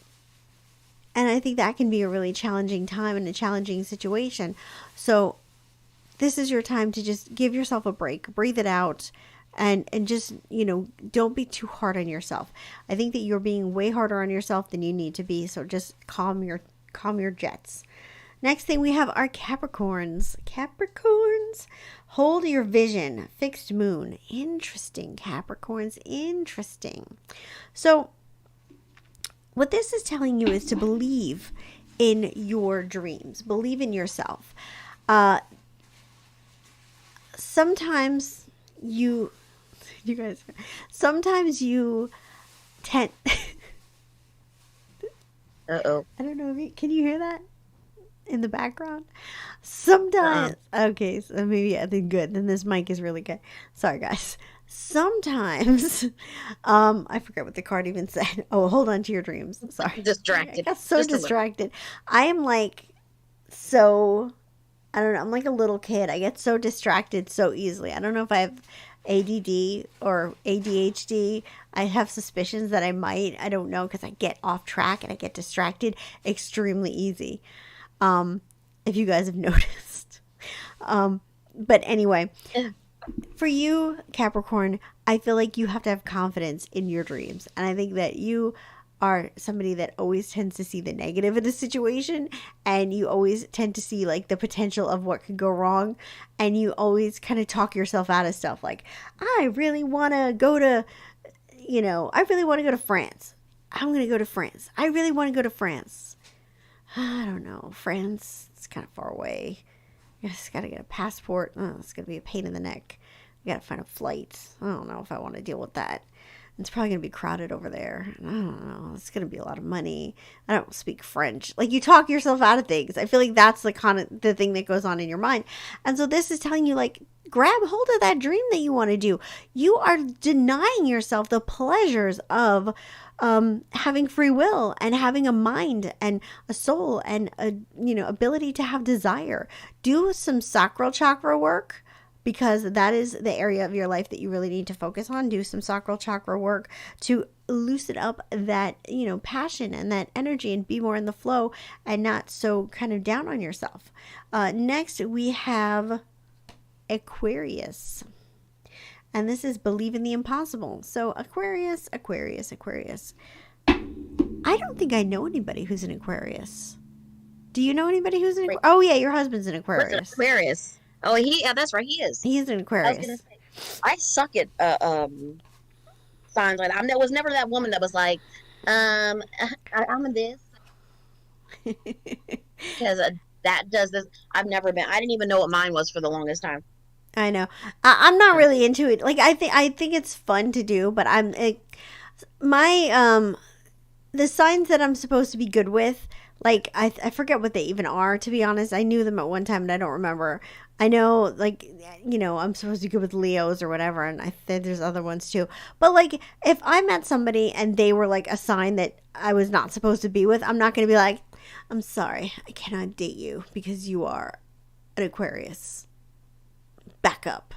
I think that can be a really challenging time and a challenging situation. So this is your time to just give yourself a break, breathe it out, and just, you know, don't be too hard on yourself. I think that you're being way harder on yourself than you need to be. So just calm your jets. Next thing we have our Capricorns. Capricorns, hold your vision. Fixed moon. Interesting, Capricorns. Interesting. So what this is telling you is to believe in your dreams. Believe in yourself. Sometimes you guys, sometimes you tend... Uh-oh. I don't know if you... Can you hear that in the background? Sometimes... Okay, so maybe I think good. Then this mic is really good. Sorry, guys. Sometimes... I forget what the card even said. Oh, hold on to your dreams. Sorry. Distracted. I got so distracted. I am like so... I don't know. I'm like a little kid. I get so distracted so easily. I don't know if I have ADD or ADHD. I have suspicions that I might. I don't know, because I get off track and I get distracted extremely easy. If you guys have noticed. But anyway, for you, Capricorn, I feel like you have to have confidence in your dreams. And I think that you are somebody that always tends to see the negative in a situation, and you always tend to see like the potential of what could go wrong, and you always kind of talk yourself out of stuff. Like, I really want to go to, you know, I really want to go to France. I'm going to go to France. I really want to go to France. I don't know. France, it's kind of far away. I just got to get a passport. Oh, it's going to be a pain in the neck. I got to find a flight. I don't know if I want to deal with that. It's probably going to be crowded over there. I don't know. It's going to be a lot of money. I don't speak French. Like, you talk yourself out of things. I feel like that's the kind of the thing that goes on in your mind. And so this is telling you, like, grab hold of that dream that you want to do. You are denying yourself the pleasures of having free will and having a mind and a soul and a, you know, ability to have desire. Do some sacral chakra work, because that is the area of your life that you really need to focus on. Do some sacral chakra work to loosen up that, you know, passion and that energy, and be more in the flow and not so kind of down on yourself. Next, we have Aquarius. And this is believe in the impossible. So Aquarius. I don't think I know anybody who's an Aquarius. Do you know anybody who's an Aquarius? Oh, yeah, your husband's an Aquarius. What's an Aquarius? Oh, yeah, that's right. He is. He's an I was Aquarius. gonna say, I suck at signs like that. I was never that woman that was like, I'm in this, because that does this. I've never been. I didn't even know what mine was for the longest time. I know. I'm not really into it. Like, I think it's fun to do, but the signs that I'm supposed to be good with, like, I forget what they even are, to be honest. I knew them at one time, and I don't remember. I know, like, you know, I'm supposed to be good with Leos or whatever, and I think there's other ones too. But, like, if I met somebody and they were, like, a sign that I was not supposed to be with, I'm not going to be like, I'm sorry, I cannot date you because you are an Aquarius. back up.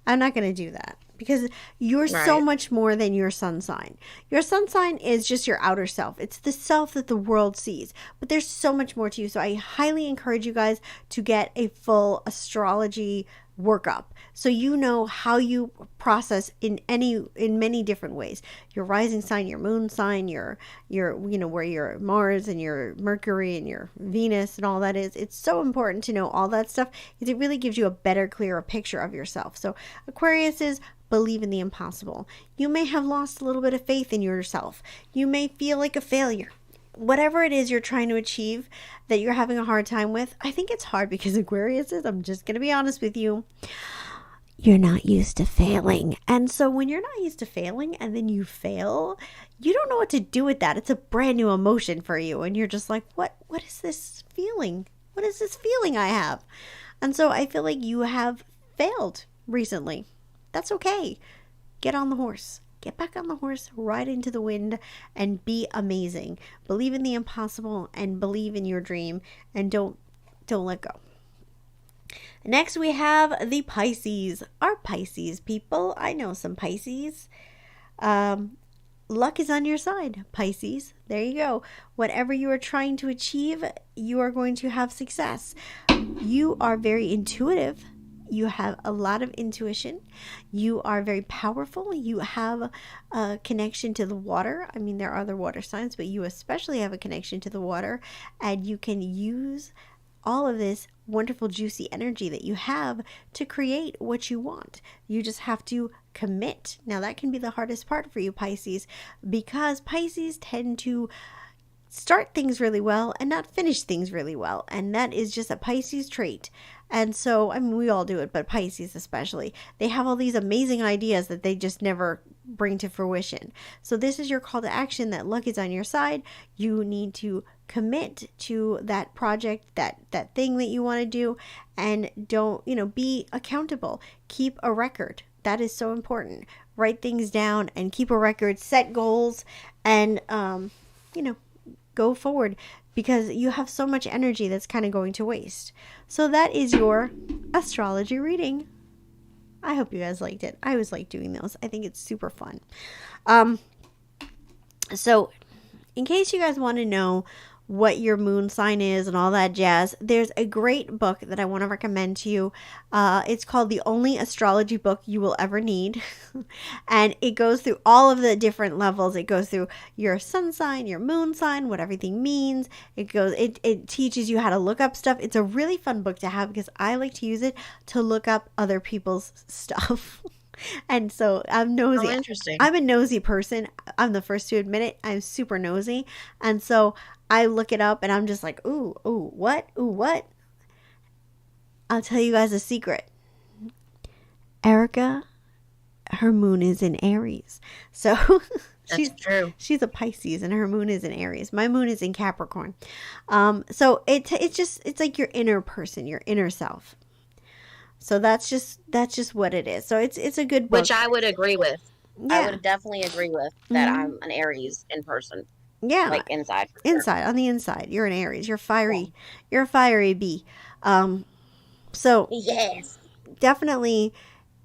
I'm not going to do that because you're so Right. much more than your sun sign. Your sun sign is just your outer self. It's the self that the world sees, but there's so much more to you. So I highly encourage you guys to get a full astrology workup so you know how you process in many different ways. Your rising sign, your moon sign, your where your Mars and your Mercury and your Venus and all that is. It's so important to know all that stuff because it really gives you a better, clearer picture of yourself. So Aquarius is believe in the impossible. You may have lost a little bit of faith in yourself. You may feel like a failure. Whatever it is you're trying to achieve that you're having a hard time with, I think it's hard because Aquarius is, I'm just going to be honest with you, you're not used to failing. And so when you're not used to failing and then you fail, you don't know what to do with that. It's a brand new emotion for you. And you're just like, what is this feeling? What is this feeling I have? And so I feel like you have failed recently. That's okay. Get on the horse. Get back on the horse, ride into the wind, and be amazing. Believe in the impossible and believe in your dream, and don't let go. Next, we have the Pisces. Our Pisces people. I know some Pisces. Luck is on your side, Pisces. There you go. Whatever you are trying to achieve, you are going to have success. You are very intuitive. You have a lot of intuition. You are very powerful. You have a connection to the water. I mean, there are other water signs, but you especially have a connection to the water. And you can use all of this wonderful, juicy energy that you have to create what you want. You just have to commit. Now, that can be the hardest part for you, Pisces, because Pisces tend to start things really well and not finish things really well. And that is just a Pisces trait. And so, I mean, we all do it, but Pisces especially. They have all these amazing ideas that they just never bring to fruition. So this is your call to action that luck is on your side. You need to commit to that project, that thing that you want to do, and don't, be accountable. Keep a record. That is so important. Write things down and keep a record, set goals, and, go forward because you have so much energy that's kind of going to waste. So that is your astrology reading. I hope you guys liked it. I always like doing those. I think it's super fun. So in case you guys want to know what your moon sign is and all that jazz, there's a great book that I want to recommend to you. It's called The Only Astrology Book You Will Ever Need. And it goes through all of the different levels. It goes through your sun sign, your moon sign, what everything means. It teaches you how to look up stuff. It's a really fun book to have because I like to use it to look up other people's stuff. And so I'm nosy. Oh, interesting. I'm a nosy person. I'm the first to admit it. I'm super nosy. And so I look it up and I'm just like, ooh, what? I'll tell you guys a secret. Erica, her moon is in Aries. So That's true. she's a Pisces and her moon is in Aries. My moon is in Capricorn. So it's like your inner person, your inner self. So that's just what it is. So it's a good book. Which I would agree with. Yeah. I would definitely agree with that. Mhm. I'm an Aries in person, Yeah. like inside. for sure. Inside, on the inside, you're an Aries. You're fiery. You're a fiery bee. So Yes. definitely,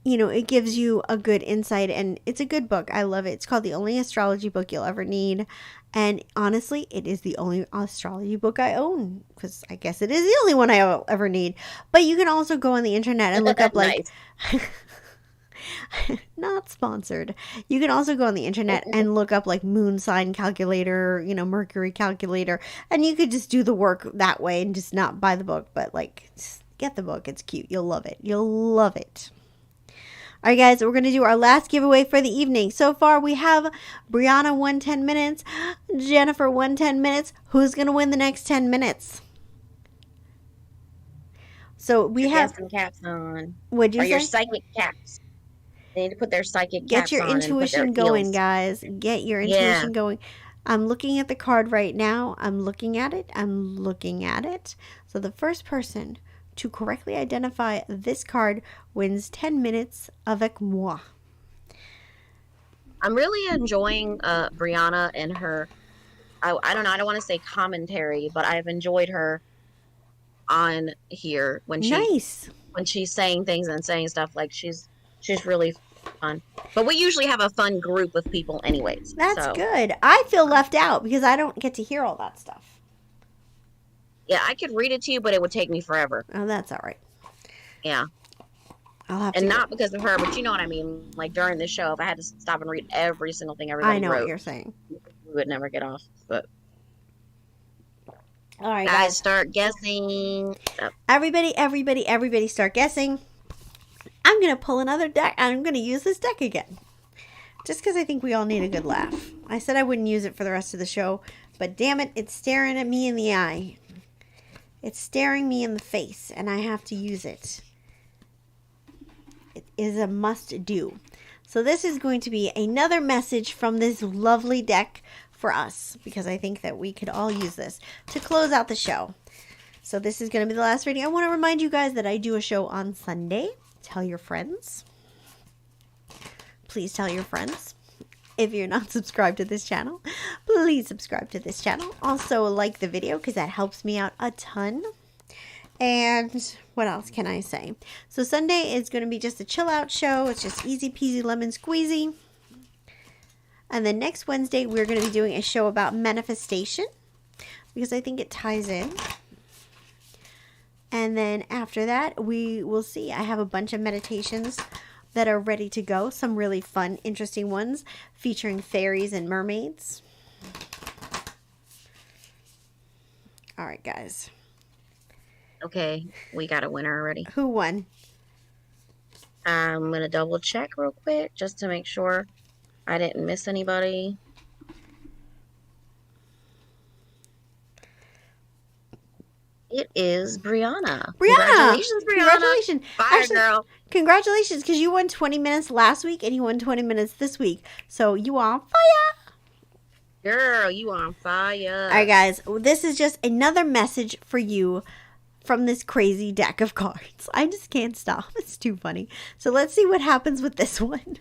it gives you a good insight and it's a good book. I love it. It's called The Only Astrology Book You'll Ever Need. And honestly, it is the only astrology book I own because I guess it is the only one I ever need. But you can also go on the internet and look up like, Nice. not sponsored. You can also go on the internet and look up like moon sign calculator, Mercury calculator, and you could just do the work that way and just not buy the book, but like just get the book. It's cute. You'll love it. You'll love it. All right, guys, we're going to do our last giveaway for the evening. So far, we have Brianna won 10 minutes, Jennifer won 10 minutes. Who's going to win the next 10 minutes? So we have, Get some caps on. what'd you Or your say? psychic caps. They need to put their psychic Get caps your on and put their intuition going, heels. guys. Get your intuition going. I'm looking at the card right now. I'm looking at it. So the first person to correctly identify this card wins 10 minutes avec moi. I'm really enjoying Brianna and her. I don't know. I don't want to say commentary, but I've enjoyed her on here when she Nice. when she's saying things and saying stuff. Like she's really fun. But we usually have a fun group of people, anyways. That's So good. I feel left out because I don't get to hear all that stuff. yeah, I could read it to you, but it would take me forever. Oh, that's all right. Yeah. I'll have And to. not because of her, but you know what I mean. Like during the show, if I had to stop and read every single thing everybody I know wrote, what you're saying. we would never get off. But All right, guys, guys. start guessing. Everybody, start guessing. I'm gonna pull another deck, and I'm gonna use this deck again, just because I think we all need a good laugh. I said I wouldn't use it for the rest of the show, but damn it, it's staring at me in the eye. It's staring me in the face, and I have to use it. It is a must do. So this is going to be another message from this lovely deck for us, because I think that we could all use this to close out the show. So this is going to be the last reading. I want to remind you guys that I do a show on Sunday. Tell your friends. Please tell your friends. If you're not subscribed to this channel, please subscribe to this channel. Also like the video because that helps me out a ton. And what else can I say? So Sunday is going to be just a chill out show. It's just easy peasy lemon squeezy. And then next Wednesday, we're going to be doing a show about manifestation because I think it ties in. And then after that, we will see. I have a bunch of meditations that are ready to go. Some really fun, interesting ones featuring fairies and mermaids. All right, guys. Okay, we got a winner already. Who won? I'm gonna double check real quick just to make sure I didn't miss anybody. It is Brianna. Congratulations, Brianna. Congratulations. Fire Actually, girl. congratulations, because you won 20 minutes last week and you won 20 minutes this week. So you are on fire. Girl, you on fire. All right, guys. This is just another message for you from this crazy deck of cards. I just can't stop. It's too funny. So let's see what happens with this one.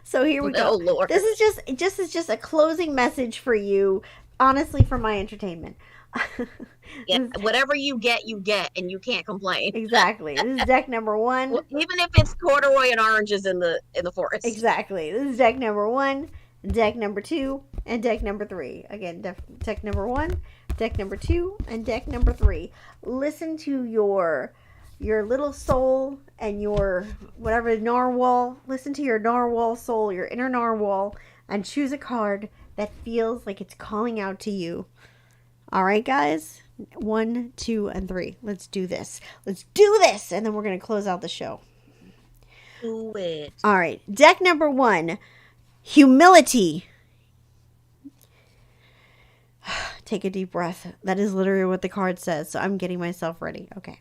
So here we go. Oh, Lord. This is just a closing message for you, honestly, for my entertainment. Yeah, whatever you get, and you can't complain. Exactly. This is deck number 1. Well, even if it's corduroy and oranges in the forest. Exactly. This is deck number 1, deck number 2, and deck number 3. Again, deck number 1, deck number 2, and deck number 3. Listen to your little soul and your whatever narwhal. Listen to your narwhal soul, your inner narwhal, and choose a card that feels like it's calling out to you. All right, guys. 1, 2, and 3. Let's do this. Let's do this, and then we're gonna close out the show. Do it. All right. Deck number 1, humility. Take a deep breath. That is literally what the card says. So I'm getting myself ready. Okay.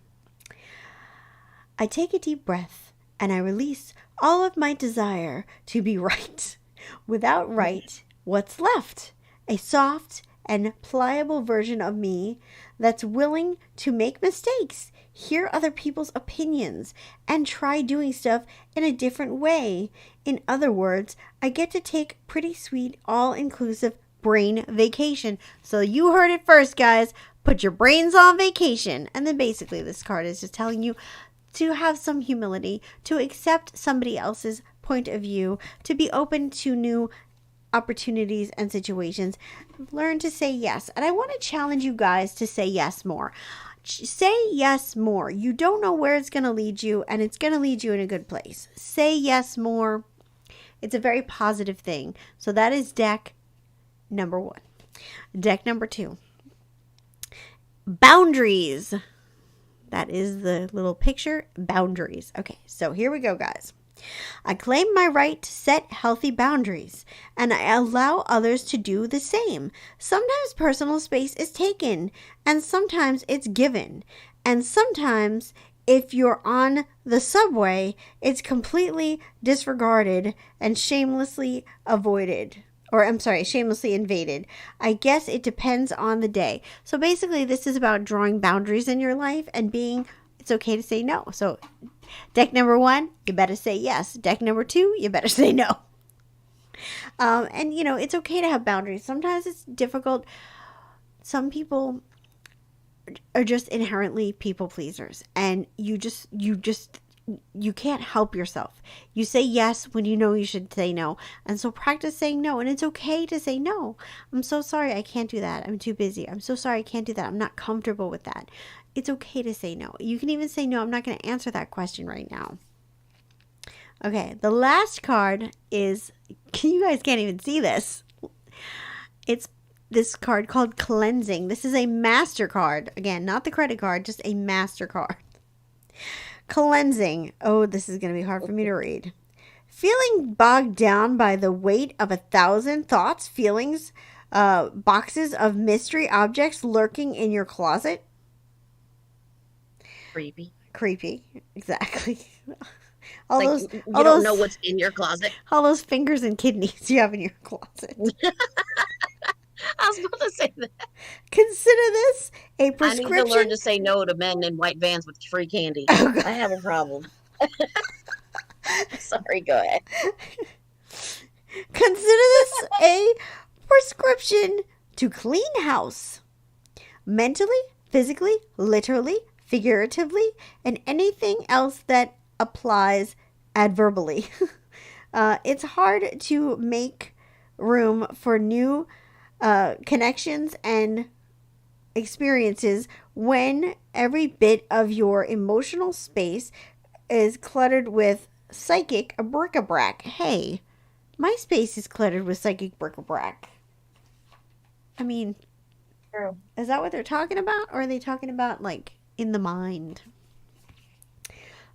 I take a deep breath and I release all of my desire to be right. Without right, what's left? A soft and pliable version of me that's willing to make mistakes, hear other people's opinions, and try doing stuff in a different way. In other words, I get to take pretty sweet, all-inclusive brain vacation. So you heard it first, guys. Put your brains on vacation. And then basically this card is just telling you to have some humility, to accept somebody else's point of view, to be open to new opportunities and situations. Learn to say yes. And I want to challenge you guys to say yes more. Say yes more. You don't know where it's going to lead you, and it's going to lead you in a good place. Say yes more. It's a very positive thing. So that is deck number 1. Deck number 2. Boundaries. That is the little picture. Boundaries. Okay, so here we go, guys. I claim my right to set healthy boundaries, and I allow others to do the same. Sometimes personal space is taken, and sometimes it's given. And sometimes, if you're on the subway, it's completely disregarded and shamelessly avoided. Or, I'm sorry, shamelessly invaded. I guess it depends on the day. So basically, this is about drawing boundaries in your life and it's okay to say no. So deck number 1, you better say yes. Deck number 2, you better say no. And, it's okay to have boundaries. Sometimes it's difficult. Some people are just inherently people pleasers, and you can't help yourself. You say yes when you know you should say no. And so practice saying no. And it's okay to say no. I'm so sorry I can't do that. I'm too busy. I'm so sorry I can't do that. I'm not comfortable with that. It's okay to say no. You can even say no, I'm not going to answer that question right now. Okay, the last card is, you guys can't even see this. It's this card called Cleansing. This is a master card. Again, not the credit card, just a master card. Cleansing. Oh, this is going to be hard for me to read. Feeling bogged down by the weight of 1,000 thoughts, feelings, boxes of mystery objects lurking in your closet. Creepy. Creepy. Exactly. You don't know what's in your closet. All those fingers and kidneys you have in your closet. I was about to say that. Consider this a I prescription. need to learn to say no to men in white vans with free candy. Oh, God. I have a problem. Sorry, go ahead. Consider this a prescription to clean house. Mentally, physically, literally, figuratively, and anything else that applies adverbally. It's hard to make room for new connections and experiences when every bit of your emotional space is cluttered with psychic bric-a-brac. Hey, my space is cluttered with psychic bric-a-brac. I mean, True. is that what they're talking about? Or are they talking about, like, in the mind?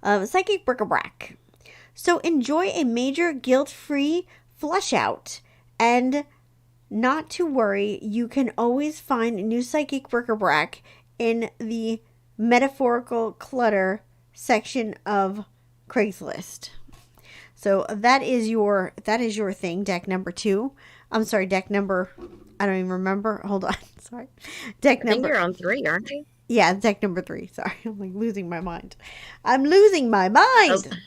Psychic bric-a-brac. So enjoy a major guilt-free flush out. And not to worry, you can always find new psychic bric-a-brac in the metaphorical clutter section of Craigslist. So that is your thing, deck number 2. I'm sorry, deck number, I don't even remember. Hold on. Sorry. Deck number. I think you're on 3, aren't you? Yeah, deck number 3. Sorry. I'm like losing my mind. I'm losing my mind.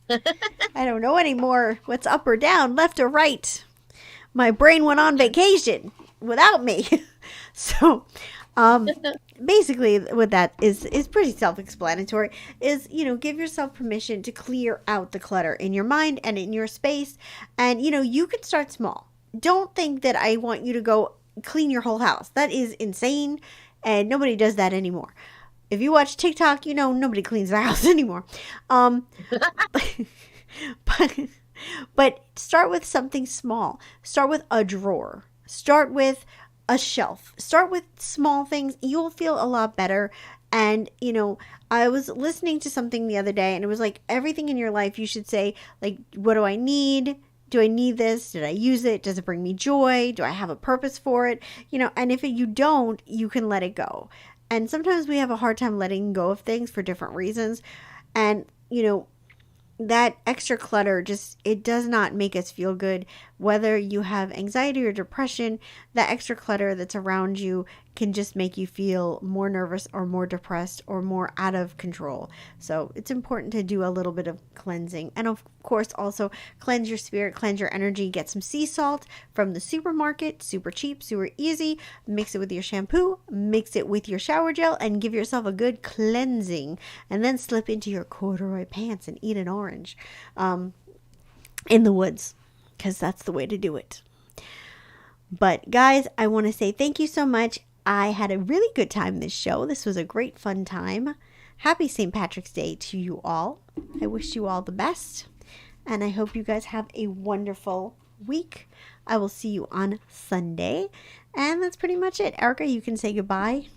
I don't know anymore what's up or down, left or right. My brain went on vacation without me. So, basically what that is pretty self-explanatory, is, give yourself permission to clear out the clutter in your mind and in your space. And, you can start small. Don't think that I want you to go clean your whole house. That is insane, and nobody does that anymore. If you watch TikTok, nobody cleans their house anymore. But start with something small. Start with a drawer. Start with a shelf. Start with small things. You'll feel a lot better. And, I was listening to something the other day, and it was like, everything in your life you should say, like, what do I need? Do I need this? Did I use it? Does it bring me joy? Do I have a purpose for it? And if you don't, you can let it go. And sometimes we have a hard time letting go of things for different reasons. And, that extra clutter it does not make us feel good. Whether you have anxiety or depression, that extra clutter that's around you can just make you feel more nervous or more depressed or more out of control. So it's important to do a little bit of cleansing. And of course, also cleanse your spirit, cleanse your energy. Get some sea salt from the supermarket, super cheap, super easy. Mix it with your shampoo, mix it with your shower gel, and give yourself a good cleansing. And then slip into your corduroy pants and eat an orange in the woods, because that's the way to do it. But guys, I want to say thank you so much. I had a really good time this show. This was a great fun time. Happy St. Patrick's Day to you all. I wish you all the best. And I hope you guys have a wonderful week. I will see you on Sunday. And that's pretty much it. Erica, you can say goodbye.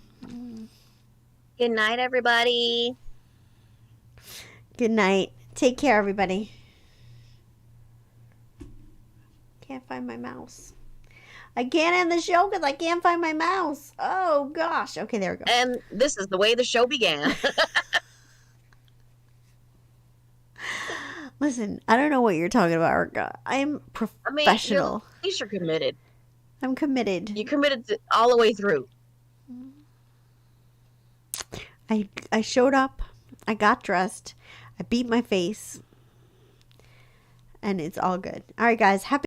Good night, everybody. Good night. Take care, everybody. Can't find my mouse. I can't end the show because I can't find my mouse. Oh, gosh. Okay, there we go. And this is the way the show began. Listen, I don't know what you're talking about, Erica. I'm professional. At least you're committed. I'm committed. You committed all the way through. I showed up. I got dressed. I beat my face. And it's all good. All right, guys. Happy